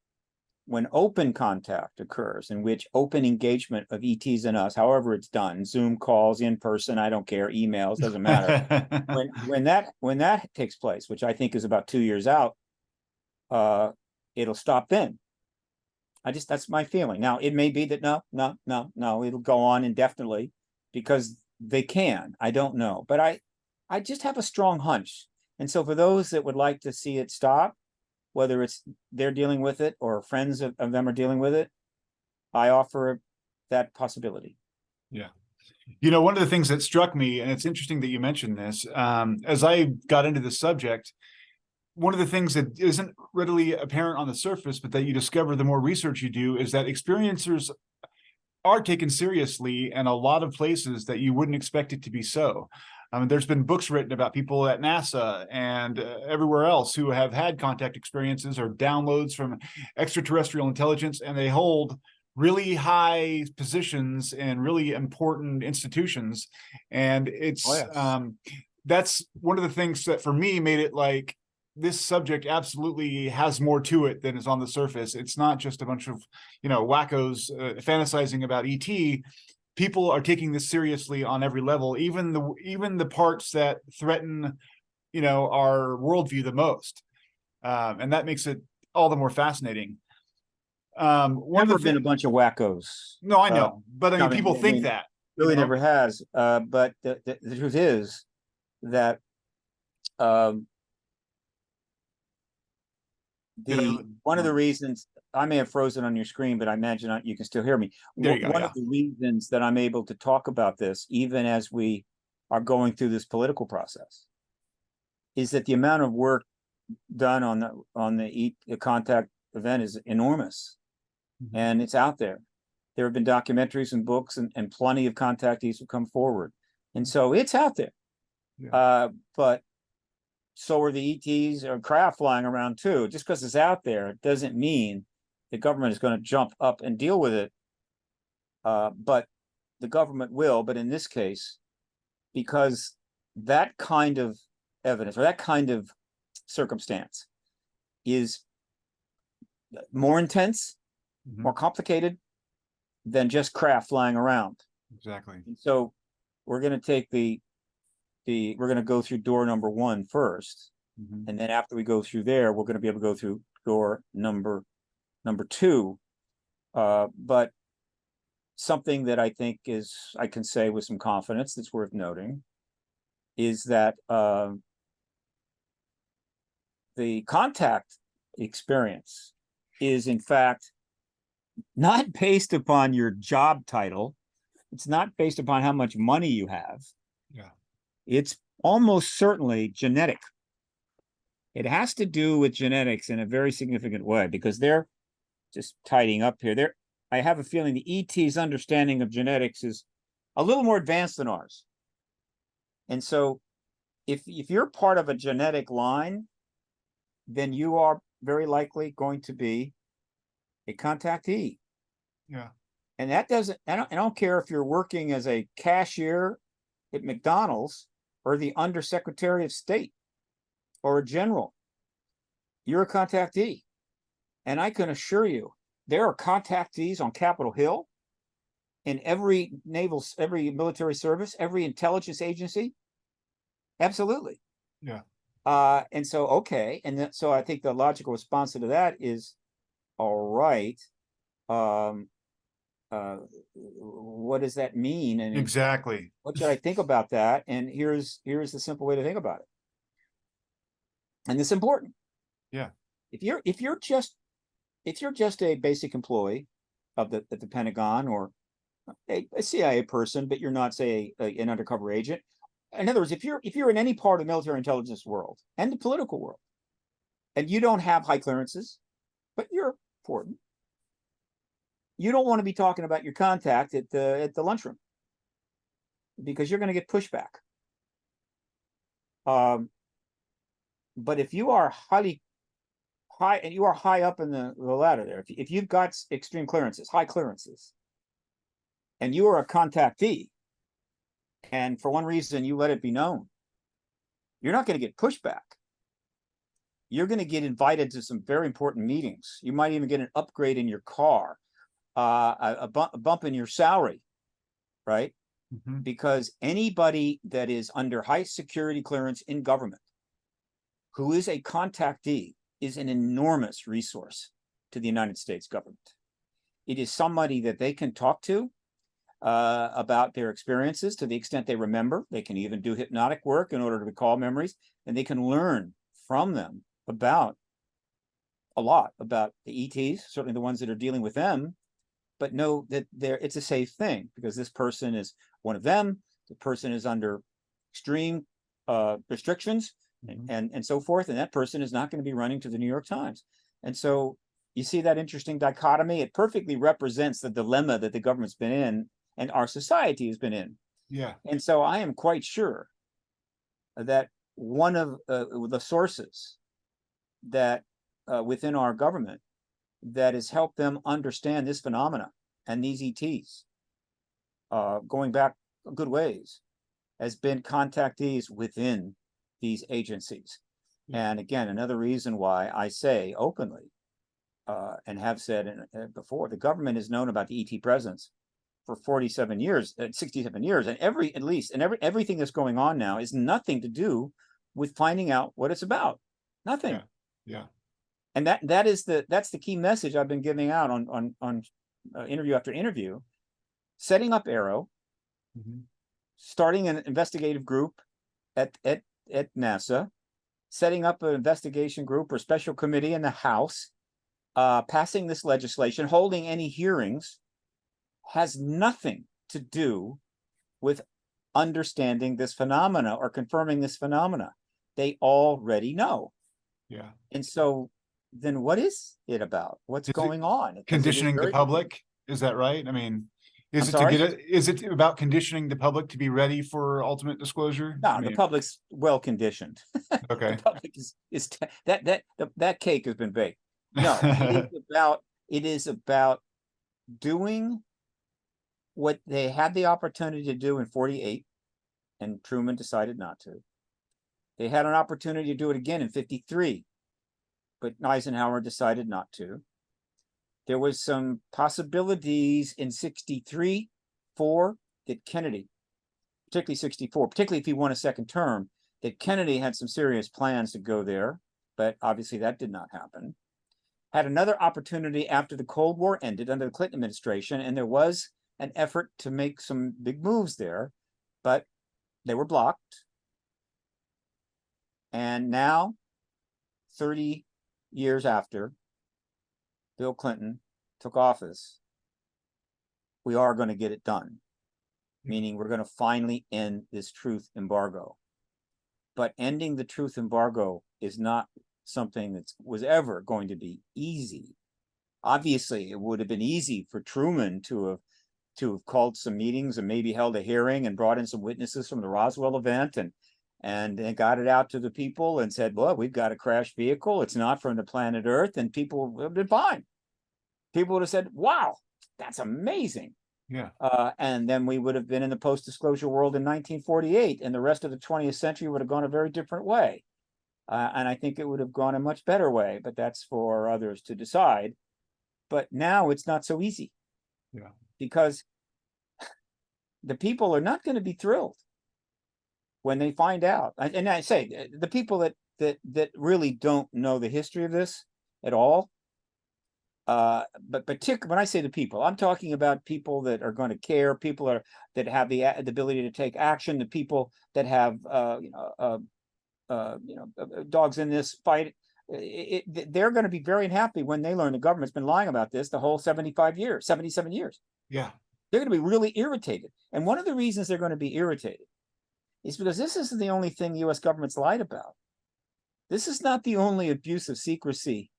when open contact occurs, in which open engagement of ETs and us, however it's done, Zoom calls, in person, I don't care, emails, doesn't matter. when that takes place, which I think is about 2 years out, it'll stop then. That's my feeling. Now, it may be that no, it'll go on indefinitely because they can. I don't know, but I just have a strong hunch. And so for those that would like to see it stop, whether it's they're dealing with it or friends of them are dealing with it, I offer that possibility. Yeah. One of the things that struck me, and it's interesting that you mentioned this, as I got into the subject, one of the things that isn't readily apparent on the surface, but that you discover the more research you do, is that experiencers are taken seriously in a lot of places that you wouldn't expect it to be so. There's been books written about people at NASA and everywhere else who have had contact experiences or downloads from extraterrestrial intelligence, and they hold really high positions in really important institutions. And it's that's one of the things that for me made it like, this subject absolutely has more to it than is on the surface. It's not just a bunch of, wackos fantasizing about ET. People are taking this seriously on every level, even the parts that threaten, our worldview the most. And that makes it all the more fascinating. Never been a bunch of wackos. No, I know, but I mean, people think that. Really never has. But the truth is that one of the reasons I may have frozen on your screen, but I imagine you can still hear me. There you go, one of the reasons that I'm able to talk about this, even as we are going through this political process, is that the amount of work done on the contact event is enormous. Mm-hmm. And it's out there. There have been documentaries and books and plenty of contactees have come forward. And so it's out there. Yeah. But so are the ETs or craft flying around too. Just because it's out there doesn't mean the government is going to jump up and deal with it. But the government will. But in this case, because that kind of evidence or that kind of circumstance is more intense, mm-hmm. more complicated than just craft flying around. Exactly. And so we're going to take we're going to go through door number 1 first. Mm-hmm. And then after we go through there, we're going to be able to go through door number 2. But something that I think I can say with some confidence that's worth noting is that the contact experience is in fact not based upon your job title. It's not based upon how much money you have. Yeah. It's almost certainly genetic. It has to do with genetics in a very significant way, because they're just tidying up here. I have a feeling the ET's understanding of genetics is a little more advanced than ours. And so if you're part of a genetic line, then you are very likely going to be a contactee. Yeah. And that doesn't, I don't care if you're working as a cashier at McDonald's or the undersecretary of state or a general. You're a contactee. And I can assure you, there are contactees on Capitol Hill, in every military service, every intelligence agency. Absolutely. Yeah. And so, okay. And so I think the logical response to that is, all right. What does that mean? And exactly. What should I think about that? And here's the simple way to think about it. And it's important. Yeah. If you're just a basic employee of the Pentagon, or a CIA person, but you're not, say, an undercover agent. In other words, if you're in any part of the military intelligence world and the political world, and you don't have high clearances, but you're important, you don't want to be talking about your contact at the lunchroom, because you're going to get pushback. But if you are high, and you are high up in the ladder there, if you've got extreme clearances, high clearances, and you are a contactee, and for one reason you let it be known, you're not going to get pushback. You're going to get invited to some very important meetings. You might even get an upgrade in your car, a bump in your salary, right? Mm-hmm. Because anybody that is under high security clearance in government who is a contactee is an enormous resource to the United States government. It is somebody that they can talk to about their experiences to the extent they remember. They can even do hypnotic work in order to recall memories, and they can learn from them about a lot about the ETs, certainly the ones that are dealing with them, but know that it's a safe thing, because this person is one of them. The person is under extreme restrictions, mm-hmm. and so forth, and that person is not going to be running to the New York Times. And so you see that interesting dichotomy. It perfectly represents the dilemma that the government's been in and our society has been in. Yeah. And so I am quite sure that one of the sources that within our government that has helped them understand this phenomena and these ETs going back a good ways has been contactees within these agencies. Yeah. And again, another reason why I say openly and have said before, the government has known about the ET presence for 67 years, 67 years, and everything that's going on now is nothing to do with finding out what it's about. Nothing. Yeah. Yeah. And that's the key message I've been giving out on interview after interview, setting up Arrow, mm-hmm. starting an investigative group at NASA, setting up an investigation group or special committee in the House, passing this legislation, holding any hearings, has nothing to do with understanding this phenomena or confirming this phenomena. They already know. Yeah. And so then what is it about? What's going on? Conditioning the public? Is that right? I mean, is it about conditioning the public to be ready for ultimate disclosure? No, the public's well conditioned. Okay. The public is that cake has been baked. No, it is about doing what they had the opportunity to do in 48, and Truman decided not to. They had an opportunity to do it again in 53, but Eisenhower decided not to. There was some possibilities in 63, 4 that Kennedy, particularly 64, particularly if he won a second term, that Kennedy had some serious plans to go there, but obviously that did not happen. Had another opportunity after the Cold War ended under the Clinton administration, and there was an effort to make some big moves there, but they were blocked. And now, 30 years after Bill Clinton took office, we are going to get it done, meaning we're going to finally end this truth embargo. But ending the truth embargo is not something that was ever going to be easy. Obviously, it would have been easy for Truman to have called some meetings and maybe held a hearing and brought in some witnesses from the Roswell event and got it out to the people and said, well, we've got a crashed vehicle. It's not from the planet Earth. And people would have been fine. People would have said, wow, that's amazing. Yeah. And then we would have been in the post-disclosure world in 1948, and the rest of the 20th century would have gone a very different way. And I think it would have gone a much better way, but that's for others to decide. But now it's not so easy. Yeah. Because the people are not going to be thrilled when they find out. And I say the people that really don't know the history of this at all. But particularly when I say the people, I'm talking about people that are going to care, people that have the ability to take action, the people that have dogs in this fight. They're going to be very unhappy when they learn the government's been lying about this the whole 77 years. Yeah. They're going to be really irritated. And one of the reasons they're going to be irritated is because this isn't the only thing the U.S. government's lied about. This is not the only abuse of secrecy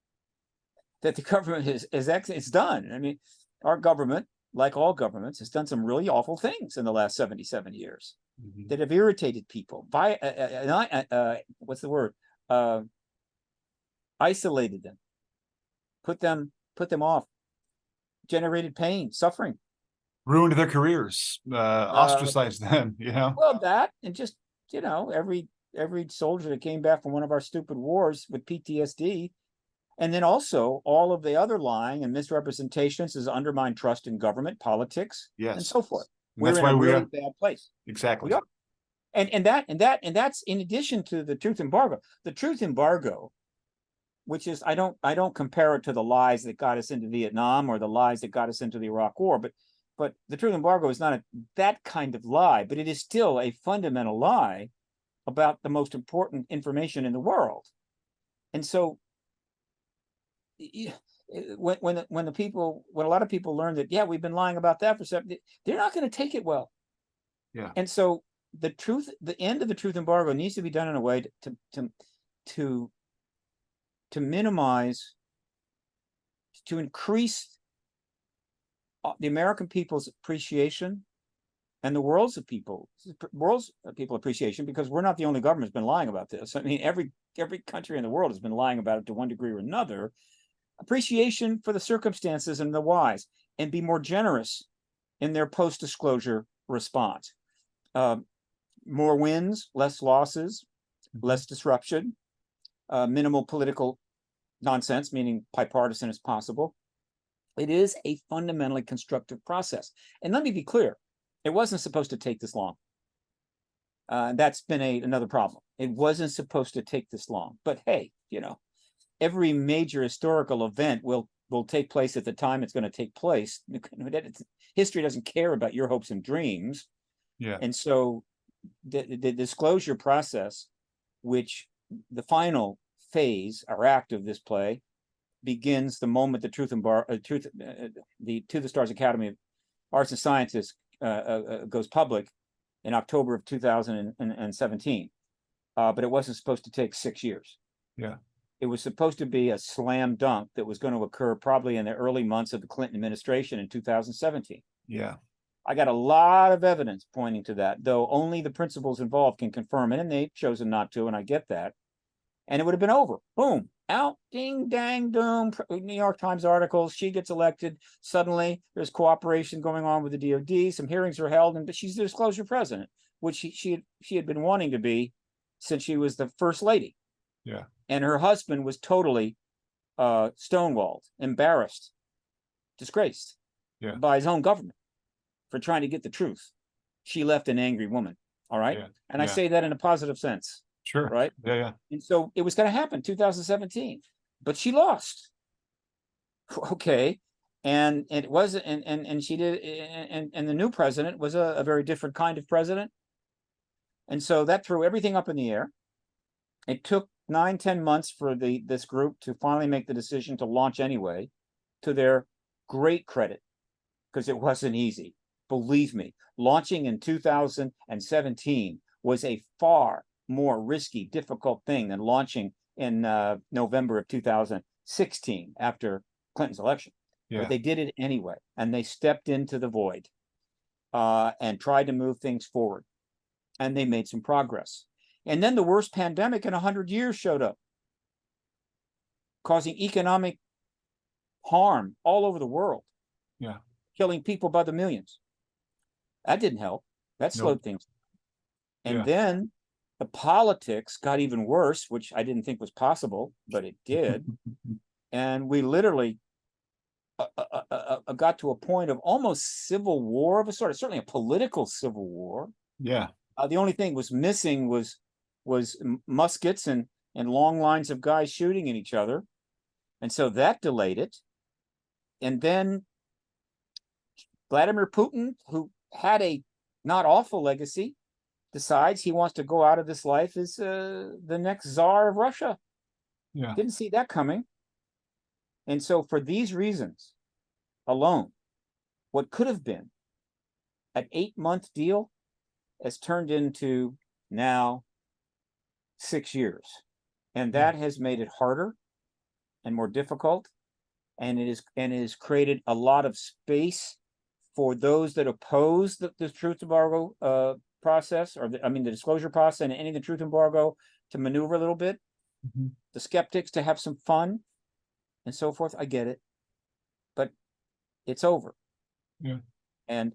that the government it's done. I mean, our government, like all governments, has done some really awful things in the last 77 years that have irritated people. What's the word? Isolated them, put them off, generated pain, suffering, ruined their careers, ostracized them. Well, that, and just every soldier that came back from one of our stupid wars with PTSD. And then also all of the other lying and misrepresentations has undermined trust in government, politics, and so forth. And that's why we're in a really bad place. Exactly. We are. And that's in addition to the truth embargo. The truth embargo, which is I don't compare it to the lies that got us into Vietnam or the lies that got us into the Iraq War, but the truth embargo is not that kind of lie, but it is still a fundamental lie about the most important information in the world. And so when a lot of people learn that, we've been lying about that for 7, they're not going to take it well. Yeah. And so the end of the truth embargo needs to be done in a way to minimize, to increase the American people's appreciation and the world's people appreciation, because we're not the only government that's been lying about this. I mean, every country in the world has been lying about it to one degree or another. Appreciation for the circumstances and the whys, and be more generous in their post-disclosure response. More wins, less losses, less disruption, minimal political nonsense, meaning bipartisan as possible. It is a fundamentally constructive process. And let me be clear, it wasn't supposed to take this long. That's been another problem. It wasn't supposed to take this long. But hey, every major historical event will take place at the time it's going to take place. History doesn't care about your hopes and dreams. Yeah. And so the disclosure process, which the final phase or act of this play, begins the moment the To the Stars Academy of Arts and Sciences goes public in October of 2017. But it wasn't supposed to take 6 years. Yeah. It was supposed to be a slam dunk that was going to occur probably in the early months of the Clinton administration in 2017. Yeah. I got a lot of evidence pointing to that, though only the principals involved can confirm it, and they've chosen not to, and I get that. And it would have been over. Boom. Out, ding, dang, doom. New York Times articles. She gets elected. Suddenly, there's cooperation going on with the DOD. Some hearings are held, but she's the disclosure president, which she had been wanting to be since she was the first lady. Yeah. And her husband was totally stonewalled, embarrassed, disgraced by his own government for trying to get the truth. She left an angry woman. All right. Yeah. And I say that in a positive sense. Sure. Right. Yeah. And so it was going to happen 2017, but she lost. Okay. And it wasn't, and she did, and the new president was a very different kind of president. And so that threw everything up in the air. It took 9-10 months for this group to finally make the decision to launch anyway, to their great credit, because it wasn't easy. Believe me, launching in 2017 was a far more risky, difficult thing than launching in November of 2016 after Clinton's election. Yeah. But they did it anyway, and they stepped into the void and tried to move things forward. And they made some progress. And then the worst pandemic in 100 years showed up, causing economic harm all over the world. Yeah. Killing people by the millions. That didn't help. That slowed things. And then the politics got even worse, which I didn't think was possible, but it did. And we literally got to a point of almost civil war of a sort, certainly a political civil war. Yeah. The only thing was missing was muskets and long lines of guys shooting at each other. And so that delayed it. And then Vladimir Putin, who had a not awful legacy, decides he wants to go out of this life as the next czar of Russia. Yeah. Didn't see that coming. And so for these reasons alone, what could have been an 8-month deal has turned into now 6 years. And that has made it harder and more difficult. And it has created a lot of space for those that oppose the truth embargo process, or the disclosure process, and any of the truth embargo, to maneuver a little bit. Mm-hmm. The skeptics to have some fun and so forth. I get it, but it's over. Yeah. And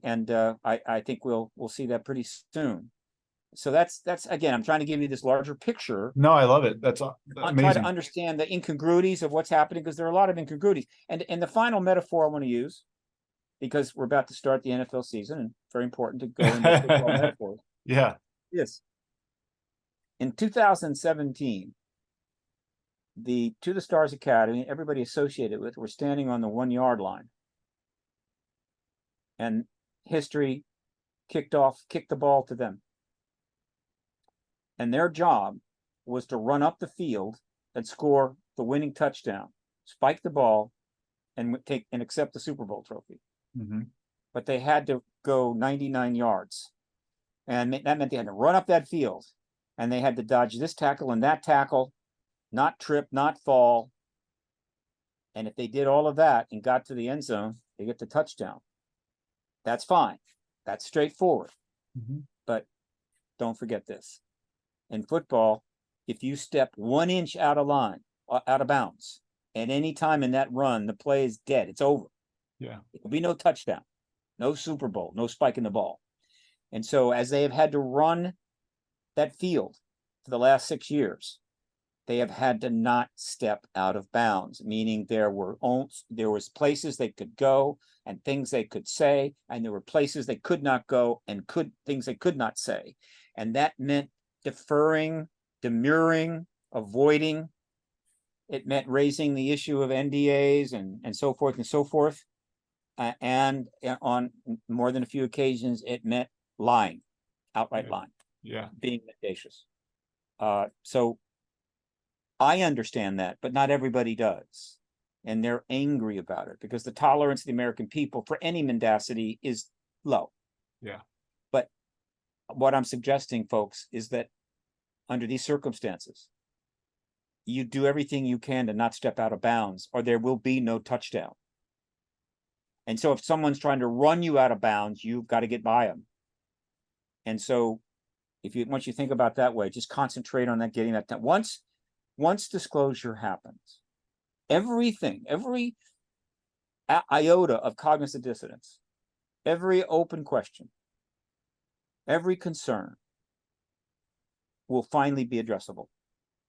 I think we'll see that pretty soon. So that's again, I'm trying to give you this larger picture. No, I love it. That's amazing. Try to understand the incongruities of what's happening, because there are a lot of incongruities. And the final metaphor I want to use, because we're about to start the NFL season, and very important to go into football metaphors. Yeah. Yes. In 2017, the To the Stars Academy, everybody associated with, were standing on the 1-yard line. And history kicked the ball to them. And their job was to run up the field and score the winning touchdown, spike the ball, and accept the Super Bowl trophy. Mm-hmm. But they had to go 99 yards. And that meant they had to run up that field, and they had to dodge this tackle and that tackle, not trip, not fall. And if they did all of that and got to the end zone, they get the touchdown. That's fine. That's straightforward. Mm-hmm. But don't forget this. In football, if you step 1 inch out of bounds, at any time in that run, the play is dead. It's over. Yeah. There'll be no touchdown, no Super Bowl, no spike in the ball. And so as they have had to run that field for the last 6 years, they have had to not step out of bounds, meaning there was places they could go and things they could say, and there were places they could not go and things they could not say. And that meant deferring, demurring, avoiding. It meant raising the issue of NDAs and so forth and so forth. And on more than a few occasions, it meant lying, outright lying. Yeah. Being mendacious. So I understand that, but not everybody does. And they're angry about it because the tolerance of the American people for any mendacity is low. Yeah. But what I'm suggesting, folks, is that under these circumstances, you do everything you can to not step out of bounds, or there will be no touchdown. And so if someone's trying to run you out of bounds, you've got to get by them. And so once you think about that way, just concentrate on that, getting that done. Once disclosure happens, every iota of cognizant dissonance, every open question, every concern will finally be addressable.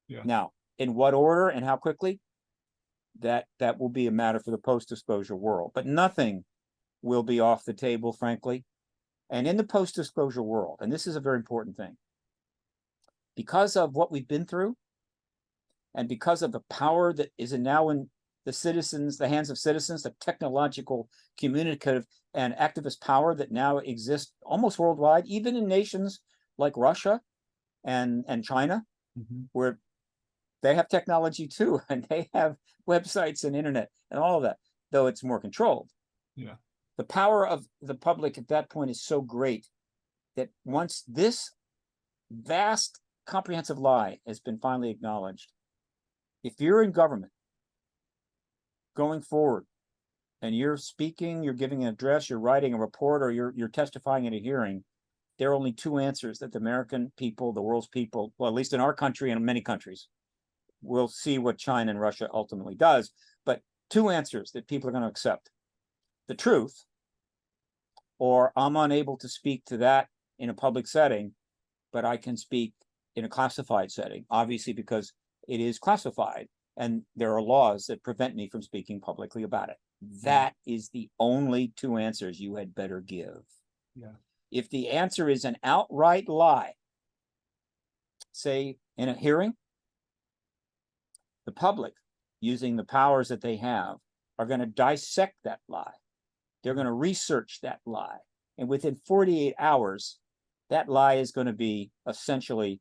Yeah. Now, in what order and how quickly, that will be a matter for the post-disclosure world. But nothing will be off the table, frankly. And in the post-disclosure world, and this is a very important thing, because of what we've been through, and because of the power that is now in the hands of citizens, the technological, communicative, and activist power that now exists almost worldwide, even in nations like Russia and China, mm-hmm. where They have technology too, and they have websites and internet and all of that, though it's more controlled. Yeah. The power of the public at that point is so great that once this vast, comprehensive lie has been finally acknowledged, if you're in government going forward and you're speaking, you're giving an address, you're writing a report, or you're testifying in a hearing, there are only two answers that the American people, the world's people, well, at least in our country and in many countries, will see what China and Russia ultimately does. But two answers that people are going to accept: the truth, or I'm unable to speak to that in a public setting, but I can speak in a classified setting, obviously because it is classified and there are laws that prevent me from speaking publicly about it. That is the only two answers you had better give. Yeah. If the answer is an outright lie, say in a hearing, the public, using the powers that they have, are going to dissect that lie. They're going to research that lie. And within 48 hours, that lie is going to be essentially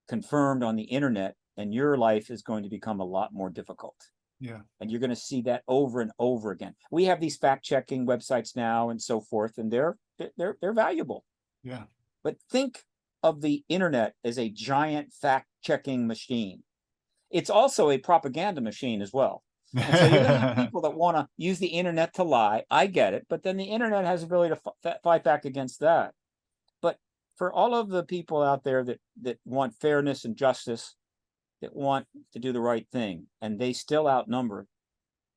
confirmed on the internet, and your life is going to become a lot more difficult. Yeah. And you're going to see that over and over again. We have these fact-checking websites now and so forth, and they're valuable. Yeah. But think of the internet as a giant fact-checking machine. It's also a propaganda machine as well. And so you're going to have people that want to use the internet to lie. I get it. But then the internet has the ability to fight back against that. But for all of the people out there that want fairness and justice, that want to do the right thing, and they still outnumber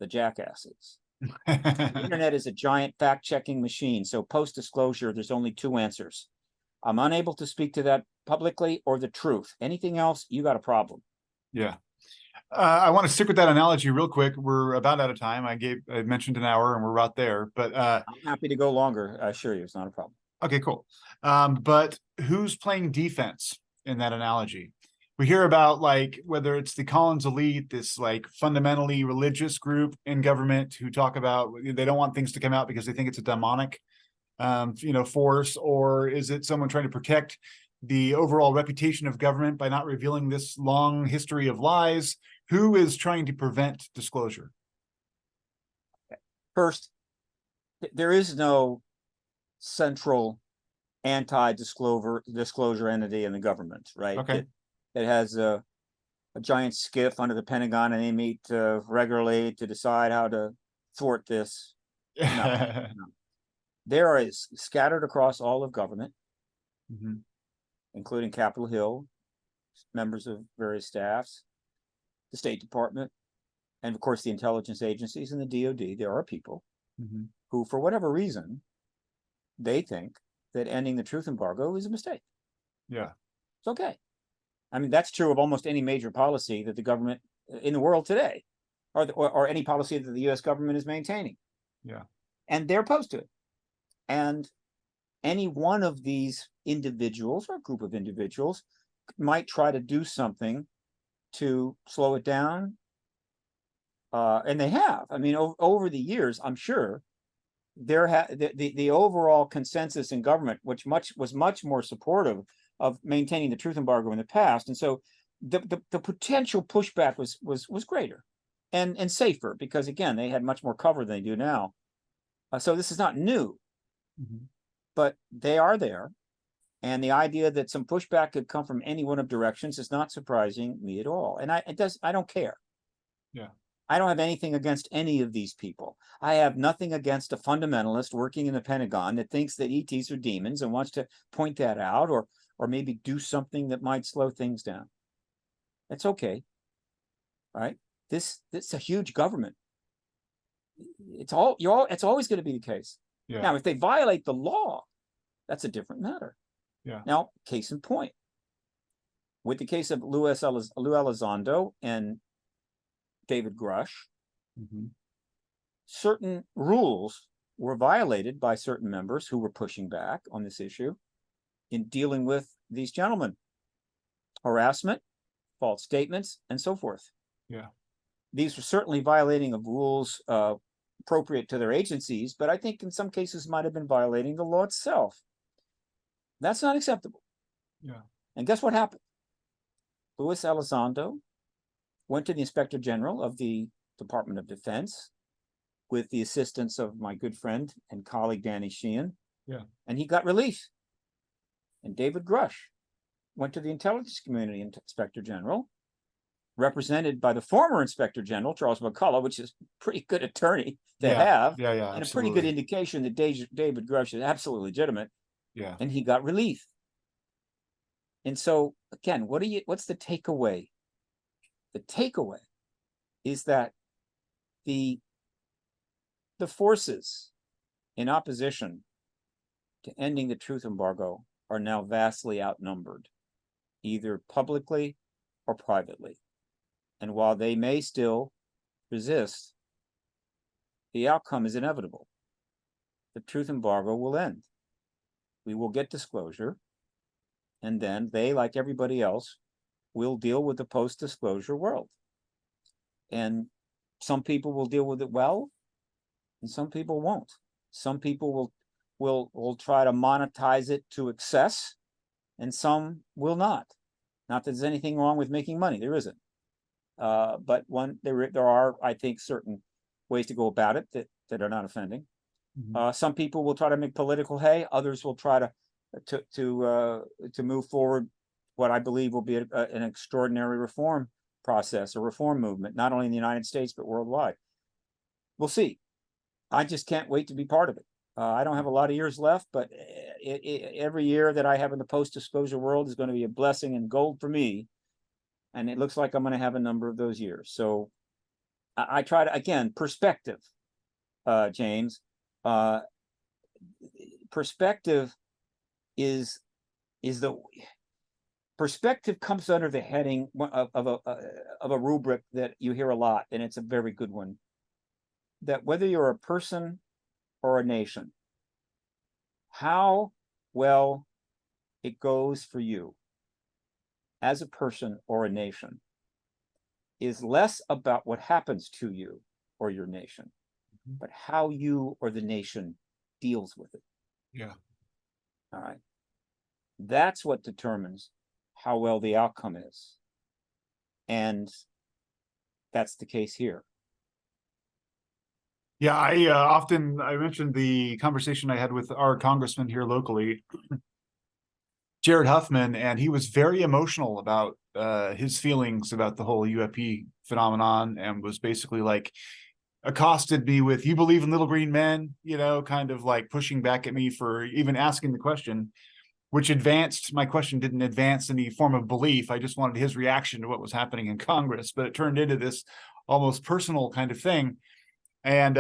the jackasses. The internet is a giant fact-checking machine. So post-disclosure, there's only two answers: I'm unable to speak to that publicly, or the truth. Anything else, you got a problem. Yeah. I want to stick with that analogy real quick. We're about out of time. I mentioned an hour and we're right there, but I'm happy to go longer. I assure you, it's not a problem. okay, cool. But who's playing defense in that analogy? We hear about, like, whether it's the Collins elite, this like fundamentally religious group in government who talk about they don't want things to come out because they think it's a demonic force, or is it someone trying to protect the overall reputation of government by not revealing this long history of lies? Who is trying to prevent disclosure? First, there is no central anti-disclosure entity in the government, right? Okay. It has a giant skiff under the Pentagon, and they meet regularly to decide how to thwart this. No. There is scattered across all of government, including Capitol Hill, members of various staffs, the State Department, and of course the intelligence agencies and the DoD. There are people who, for whatever reason, they think that ending the truth embargo is a mistake. Yeah. It's okay. I mean, that's true of almost any major policy that the government in the world today, or any policy that the U.S. government is maintaining. Yeah. And they're opposed to it. And any one of these individuals or a group of individuals might try to do something to slow it down. And they have. I mean, over the years, I'm sure the overall consensus in government, which was much more supportive of maintaining the truth embargo in the past, and so the potential pushback was greater and safer, because again, they had much more cover than they do now. So this is not new, but they are there, and the idea that some pushback could come from any one of directions is not surprising me at all. And I don't care. Yeah. I don't have anything against any of these people. I have nothing against a fundamentalist working in the Pentagon that thinks that ETs are demons and wants to point that out, or maybe do something that might slow things down. That's okay. Right? This is a huge government. It's always going to be the case. Yeah. Now, if they violate the law, that's a different matter. Yeah. Now, case in point, with the case of Lou Elizondo and David Grush, certain rules were violated by certain members who were pushing back on this issue in dealing with these gentlemen. Harassment, false statements, and so forth. Yeah. These were certainly violating of rules appropriate to their agencies, but I think in some cases might have been violating the law itself. That's not acceptable. Yeah. And guess what happened? Luis Elizondo went to the Inspector General of the Department of Defense with the assistance of my good friend and colleague Danny Sheehan. Yeah. And he got relief. And David Grush went to the Intelligence Community Inspector General, represented by the former Inspector General, Charles McCullough, which is a pretty good attorney to have. Yeah, yeah, and a pretty good indication that David Grush is absolutely legitimate. Yeah. And he got relief. And so, again, what's the takeaway? The takeaway is that the forces in opposition to ending the truth embargo are now vastly outnumbered, either publicly or privately. And while they may still resist, the outcome is inevitable. The truth embargo will end. We will get disclosure, and then they, like everybody else, will deal with the post-disclosure world. And some people will deal with it well, and some people won't. Some people will try to monetize it to excess, and some will not. Not that there's anything wrong with making money, there isn't. But there are, I think, certain ways to go about it that are not offending. Mhm. Some people will try to make political hay. Others will try to move forward what I believe will be an extraordinary reform process, a reform movement, not only in the United States but worldwide. We'll see. I just can't wait to be part of it. I don't have a lot of years left, but every year that I have in the post-disclosure world is going to be a blessing and gold for me. And it looks like I'm going to have a number of those years. So I try to, again, perspective, James. Perspective is the perspective comes under the heading of a rubric that you hear a lot, and it's a very good one. That whether you're a person or a nation, how well it goes for you as a person or a nation is less about what happens to you or your nation, but how you or the nation deals with it. Yeah. All right. That's what determines how well the outcome is. And that's the case here. Yeah, I mentioned the conversation I had with our congressman here locally, Jared Huffman, and he was very emotional about his feelings about the whole UFP phenomenon, and was basically like accosted me with, "You believe in little green men," kind of like pushing back at me for even asking the question, which my question didn't advance any form of belief. I just wanted his reaction to what was happening in Congress, but it turned into this almost personal kind of thing. And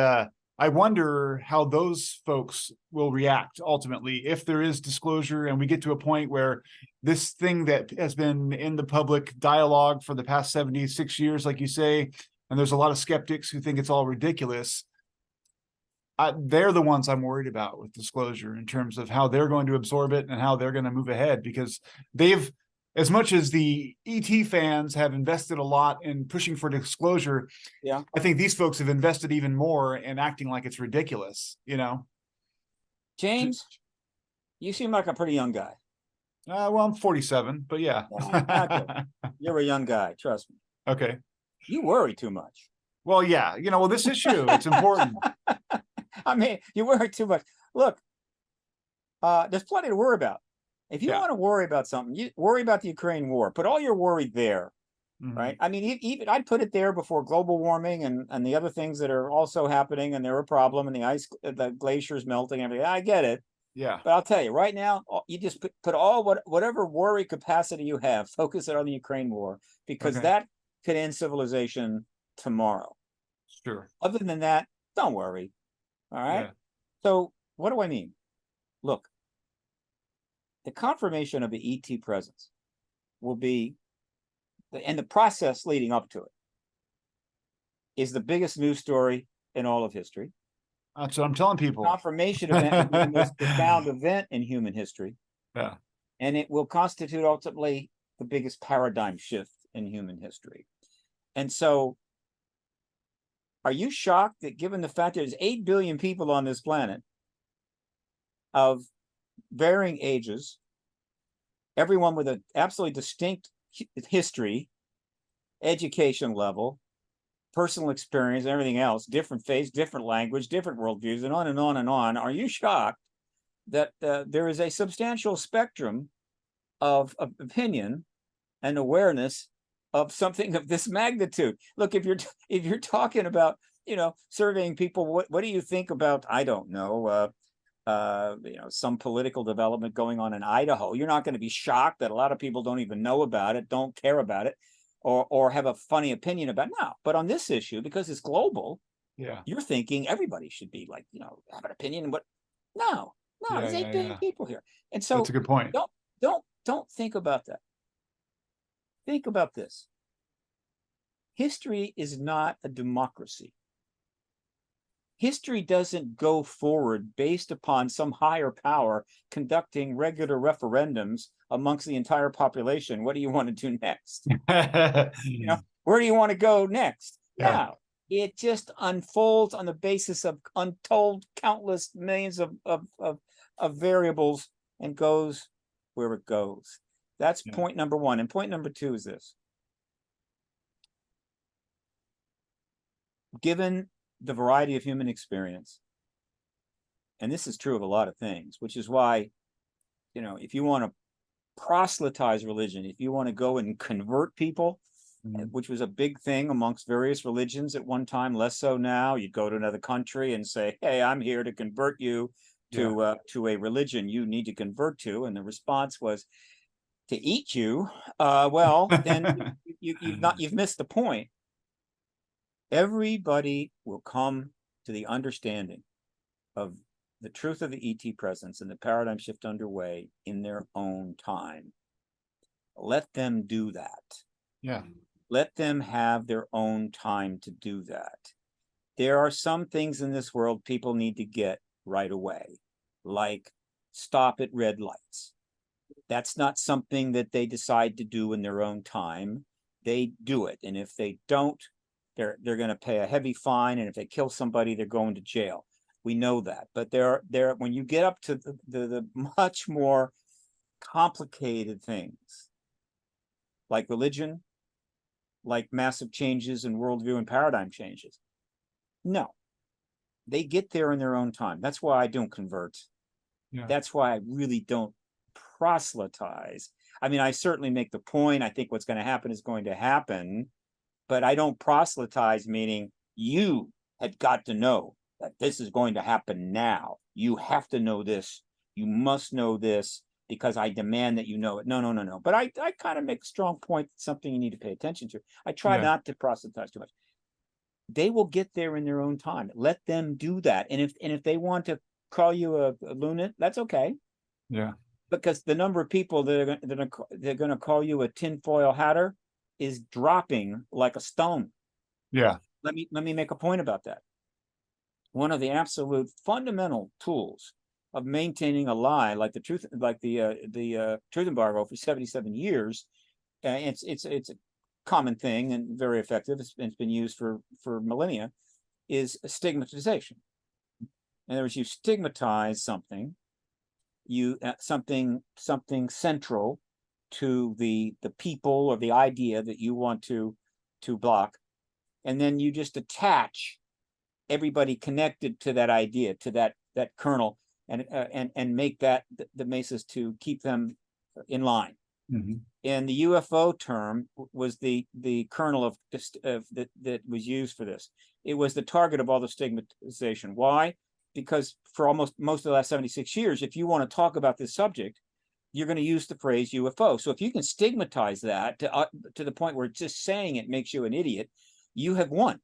I wonder how those folks will react ultimately if there is disclosure and we get to a point where this thing that has been in the public dialogue for the past 76 years, like you say, and there's a lot of skeptics who think it's all ridiculous. They're the ones I'm worried about with disclosure in terms of how they're going to absorb it and how they're going to move ahead, because they've, as much as the ET fans have invested a lot in pushing for disclosure, yeah, I think these folks have invested even more in acting like it's ridiculous, James, you seem like a pretty young guy. Well, I'm 47, but yeah. You're a young guy, trust me. Okay. You worry too much. Well, yeah, this issue, it's important. I mean, you worry too much. Look, there's plenty to worry about. If you want to worry about something, you worry about the Ukraine war. Put all your worry there, right? I mean, even I'd put it there before global warming and the other things that are also happening, and they're a problem, and the glaciers melting, and everything. I get it. Yeah. But I'll tell you right now, you just put whatever worry capacity you have, focus it on the Ukraine war, because that could end civilization tomorrow. Sure. Other than that, don't worry. All right. Yeah. So what do I mean? Look, the confirmation of the ET presence will be, and the process leading up to it is the biggest news story in all of history. That's what I'm telling people. The confirmation event will be the most profound event in human history. Yeah. And it will constitute ultimately the biggest paradigm shift in human history. And so, are you shocked that, given the fact there's 8 billion people on this planet of varying ages, everyone with an absolutely distinct history, education level, personal experience, everything else, different faiths, different language, different worldviews, and on and on and on. Are you shocked that there is a substantial spectrum of opinion and awareness of something of this magnitude? Look, if you're talking about, surveying people, what do you think about, I don't know, some political development going on in Idaho, you're not going to be shocked that a lot of people don't even know about it, don't care about it, or have a funny opinion about it. No, but on this issue, because it's global, you're thinking everybody should be like, have an opinion. But no, there's 8 billion people here, and so that's a good point. Don't think about that. Think about this. History is not a democracy. History doesn't go forward based upon some higher power conducting regular referendums amongst the entire population. What do you want to do next? Where do you want to go next? No, it just unfolds on the basis of untold countless millions of variables and goes where it goes. That's point number one. And point number two is this. Given the variety of human experience, and this is true of a lot of things, which is why, if you want to proselytize religion, if you want to go and convert people, which was a big thing amongst various religions at one time, less so now, you'd go to another country and say, hey, I'm here to convert you to a religion you need to convert to, and the response was to eat you. Well, then you've missed the point. Everybody will come to the understanding of the truth of the ET presence and the paradigm shift underway in their own time. Let them do that. Let them have their own time to do that. There are some things in this world people need to get right away, like stop at red lights. That's not something that they decide to do in their own time. They do it. And if they don't, they're going to pay a heavy fine, and if they kill somebody, they're going to jail. We know that. But when you get up to the much more complicated things, like religion, like massive changes in worldview and paradigm changes, no, they get there in their own time. That's why I don't convert. That's why I really don't proselytize. I mean, I certainly make the point. I think what's going to happen is going to happen. But I don't proselytize, meaning you had got to know that this is going to happen now. You have to know this. You must know this because I demand that you know it. No. But I kind of make a strong point, something you need to pay attention to. I try not to proselytize too much. They will get there in their own time. Let them do that. And if they want to call you a lunatic, that's okay. Because the number of people that are going to call you a tinfoil hatter is dropping like a stone. Let me make a point about that. One of the absolute fundamental tools of maintaining a lie, like the truth embargo for 77 years, it's a common thing and very effective. It's been used for millennia. Is stigmatization. In other words, you stigmatize something, something central to the people or the idea that you want to block, and then you just attach everybody connected to that idea, to that kernel, and make that the basis to keep them in line. And the UFO term was the kernel that was used for this. It was the target of all the stigmatization. Why? Because for most of the last 76 years, if you want to talk about this subject, you're going to use the phrase UFO. So if you can stigmatize that to the point where just saying it makes you an idiot, you have won.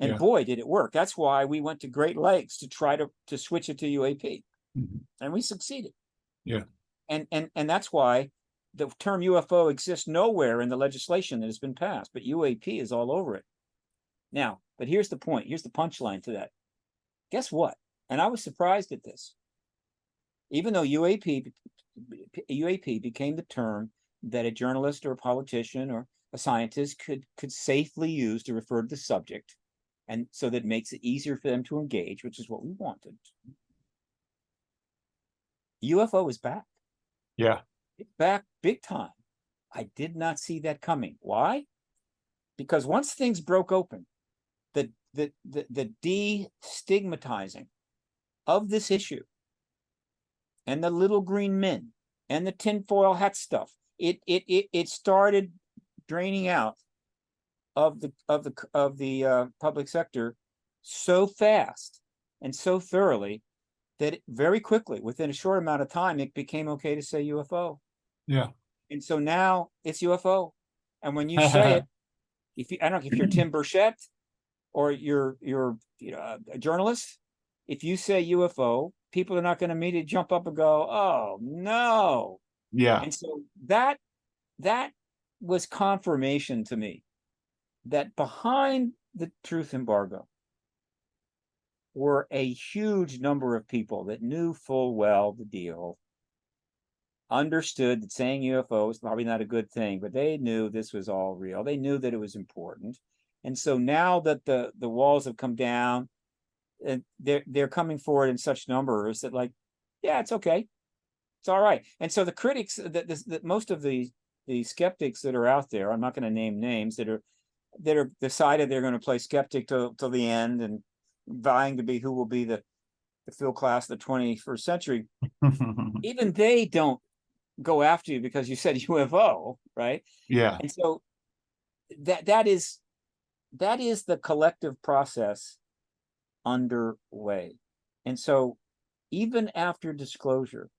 And boy, did it work. That's why we went to great lengths to try to switch it to UAP. And we succeeded. And that's why the term UFO exists nowhere in the legislation that has been passed, but UAP is all over it. Now, but here's the point. Here's the punchline to that. Guess what? And I was surprised at this. Even though UAP became the term that a journalist or a politician or a scientist could safely use to refer to the subject, and so that makes it easier for them to engage, which is what we wanted. UFO is back. It's back big time. I did not see that coming. Why? Because once things broke open, the destigmatizing of this issue and the little green men and the tinfoil hat stuff, it started draining out of the public sector so fast and so thoroughly that very quickly, within a short amount of time, it became okay to say UFO. Yeah. And so now it's UFO. And when you say it, I don't know if you're Tim Burchett or you're a journalist, if you say UFO, people are not going to immediately jump up and go, "Oh no!" Yeah. And so that was confirmation to me that behind the truth embargo were a huge number of people that knew full well the deal, understood that saying UFO is probably not a good thing, but they knew this was all real. They knew that it was important. And so now that the walls have come down, and they're coming forward in such numbers that, like, yeah, it's okay. It's all right. And so the critics, that most of the skeptics that are out there, I'm not going to name names, that are decided they're going to play skeptic till the end and vying to be who will be the Phil Class of the 21st century. Even they don't go after you because you said UFO, right? Yeah. And so that is the collective process underway. And so even after disclosure,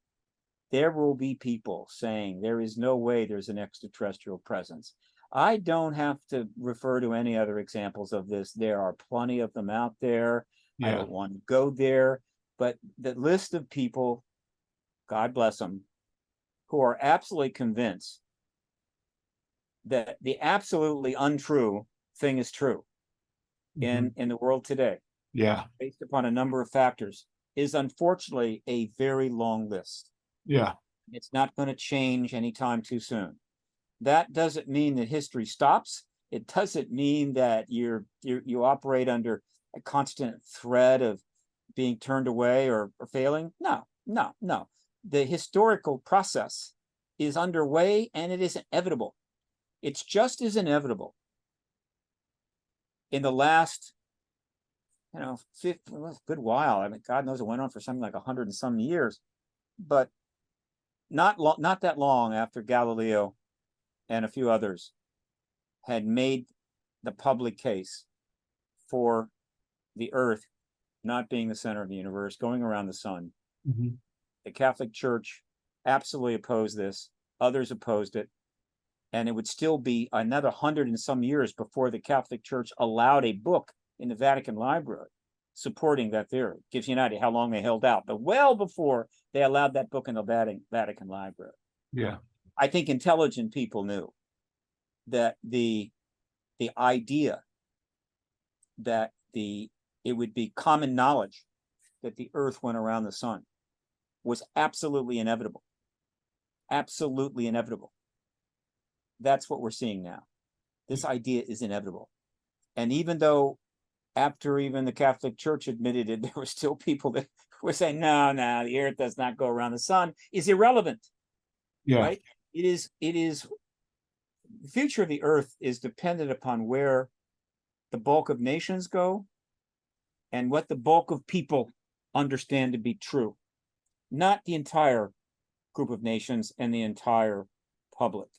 there will be people saying there is no way there's an extraterrestrial presence. I don't have to refer to any other examples of this. There are plenty of them out there. I Yeah. don't want to go there, but the list of people, God bless them, who are absolutely convinced that the absolutely untrue thing is true in the world today, Yeah. based upon a number of factors, is unfortunately a very long list. Yeah. It's not going to change anytime too soon. That doesn't mean that history stops. It doesn't mean that you operate under a constant threat of being turned away or failing. No. The historical process is underway, and it is inevitable. It's just as inevitable in the last, good while. I mean, God knows it went on for something like 100 and some years, but not that long after Galileo and a few others had made the public case for the Earth not being the center of the universe, going around the sun. The Catholic Church absolutely opposed this. Others opposed it. And it would still be another 100 and some years before the Catholic Church allowed a book in the Vatican Library supporting that theory. Gives you an idea how long they held out, but well before they allowed that book in the Vatican Library. Yeah. I think intelligent people knew that the idea that it would be common knowledge that the Earth went around the sun was absolutely inevitable. Absolutely inevitable. That's what we're seeing now. This idea is inevitable. And even though after even the Catholic Church admitted it, there were still people that were saying, no, the Earth does not go around the sun, is irrelevant. Yeah. Right? It is the future of the Earth is dependent upon where the bulk of nations go and what the bulk of people understand to be true, not the entire group of nations and the entire public.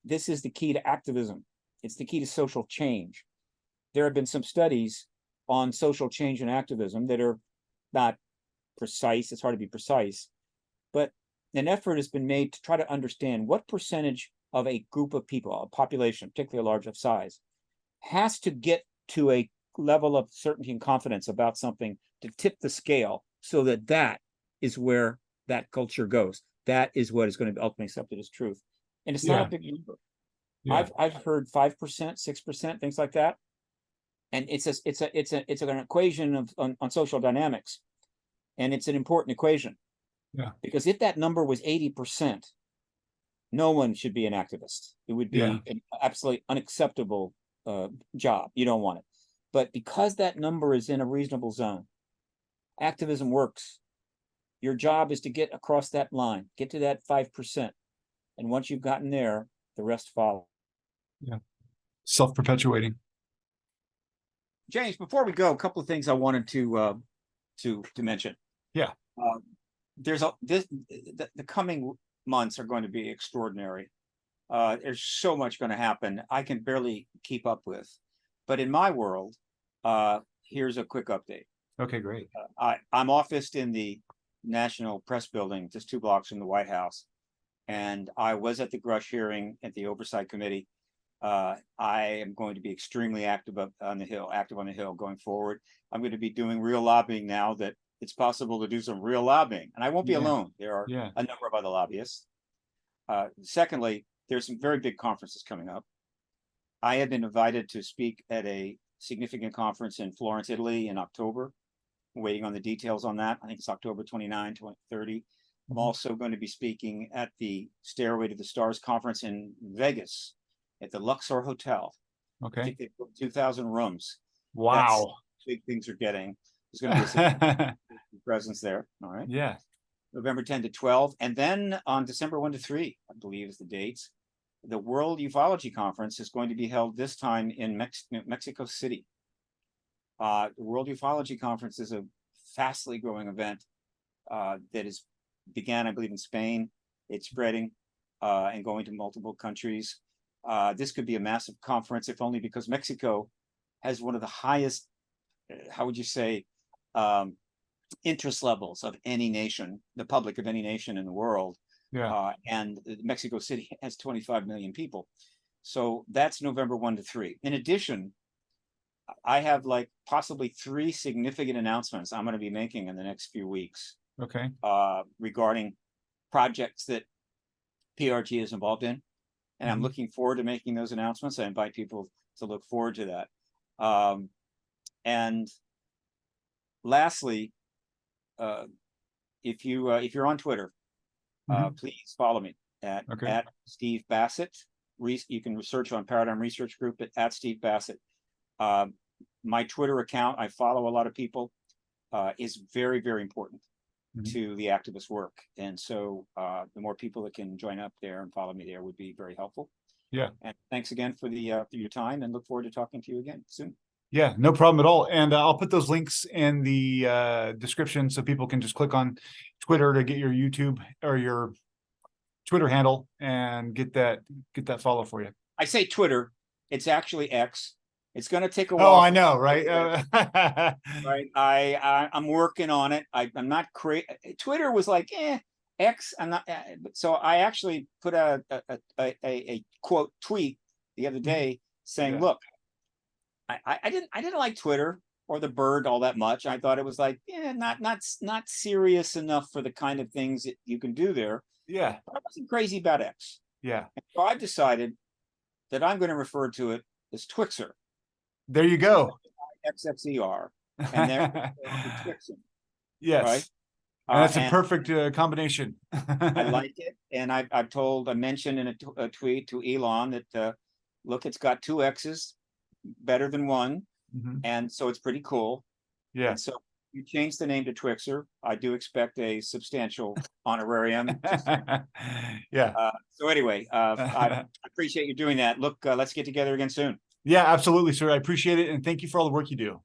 This is the key to activism. It's the key to social change. There have been some studies on social change and activism that are not precise. It's hard to be precise, but an effort has been made to try to understand what percentage of a group of people, a population, particularly a large of size, has to get to a level of certainty and confidence about something to tip the scale so that is where that culture goes. That is what is going to be ultimately accepted as truth. And it's not a big number. Yeah. I've heard 5%, 6%, things like that. And it's an equation on social dynamics. And it's an important equation. Yeah. Because if that number was 80%, no one should be an activist. It would be an absolutely unacceptable job. You don't want it. But because that number is in a reasonable zone, activism works. Your job is to get across that line, get to that 5%. And once you've gotten there, the rest follow. Self-perpetuating. James, before we go, a couple of things I wanted to mention. Yeah. The coming months are going to be extraordinary. There's so much going to happen I can barely keep up with. But in my world, here's a quick update. Okay, great. I'm officed in the National Press Building, just 2 blocks from the White House. And I was at the Grush hearing at the Oversight Committee. I am going to be extremely active on the Hill going forward. I'm going to be doing real lobbying now that it's possible to do some real lobbying. And I won't be alone. There are a number of other lobbyists. Secondly, there's some very big conferences coming up. I have been invited to speak at a significant conference in Florence, Italy in October. I'm waiting on the details on that. I think it's October 29, 30. I'm also going to be speaking at the Stairway to the Stars conference in Vegas at the Luxor Hotel. Okay. I think they've booked 2,000 rooms. Wow. That's big things are getting. There's going to be a presence there. All right. Yeah. November 10 to 12. And then on December 1 to 3, I believe is the dates, the World Ufology Conference is going to be held this time in Mexico City. The World Ufology Conference is a fastly growing event that began, I believe, in Spain. It's spreading and going to multiple countries. This could be a massive conference, if only because Mexico has one of the highest, how would you say, interest levels of any nation, the public of any nation in the world. Yeah. And Mexico City has 25 million people. So that's November 1 to 3. In addition, I have like possibly 3 significant announcements I'm going to be making in the next few weeks. Okay. Regarding projects that PRG is involved in. And I'm looking forward to making those announcements. I invite people to look forward to that. And lastly, if you're on Twitter, please follow me at Steve Bassett. You can search on Paradigm Research Group at Steve Bassett. My Twitter account, I follow a lot of people, is very, very important to the activist work. And so the more people that can join up there and follow me there would be very helpful. Yeah. And thanks again for your time, and look forward to talking to you again soon. Yeah, no problem at all. And I'll put those links in the description so people can just click on Twitter to get your YouTube or your Twitter handle and get that follow for you. I say Twitter, it's actually X. It's going to take a while. Oh, I know, right? Right. I'm working on it. I'm not crazy. Twitter was like, X. I'm not. So I actually put a quote tweet the other day saying, look, I didn't like Twitter or the bird all that much. I thought it was like, not serious enough for the kind of things that you can do there. Yeah. But I wasn't crazy about X. Yeah. And so I decided that I'm going to refer to it as Twixer. There you go. XXER. And there Twixer. Yes. Right? And that's a perfect combination. I like it. And I mentioned in a tweet to Elon that, look, it's got 2 X's, better than 1. And so it's pretty cool. Yeah. And so you change the name to Twixer. I do expect a substantial honorarium. Yeah. So anyway, I appreciate you doing that. Look, let's get together again soon. Yeah, absolutely, sir. I appreciate it. And thank you for all the work you do.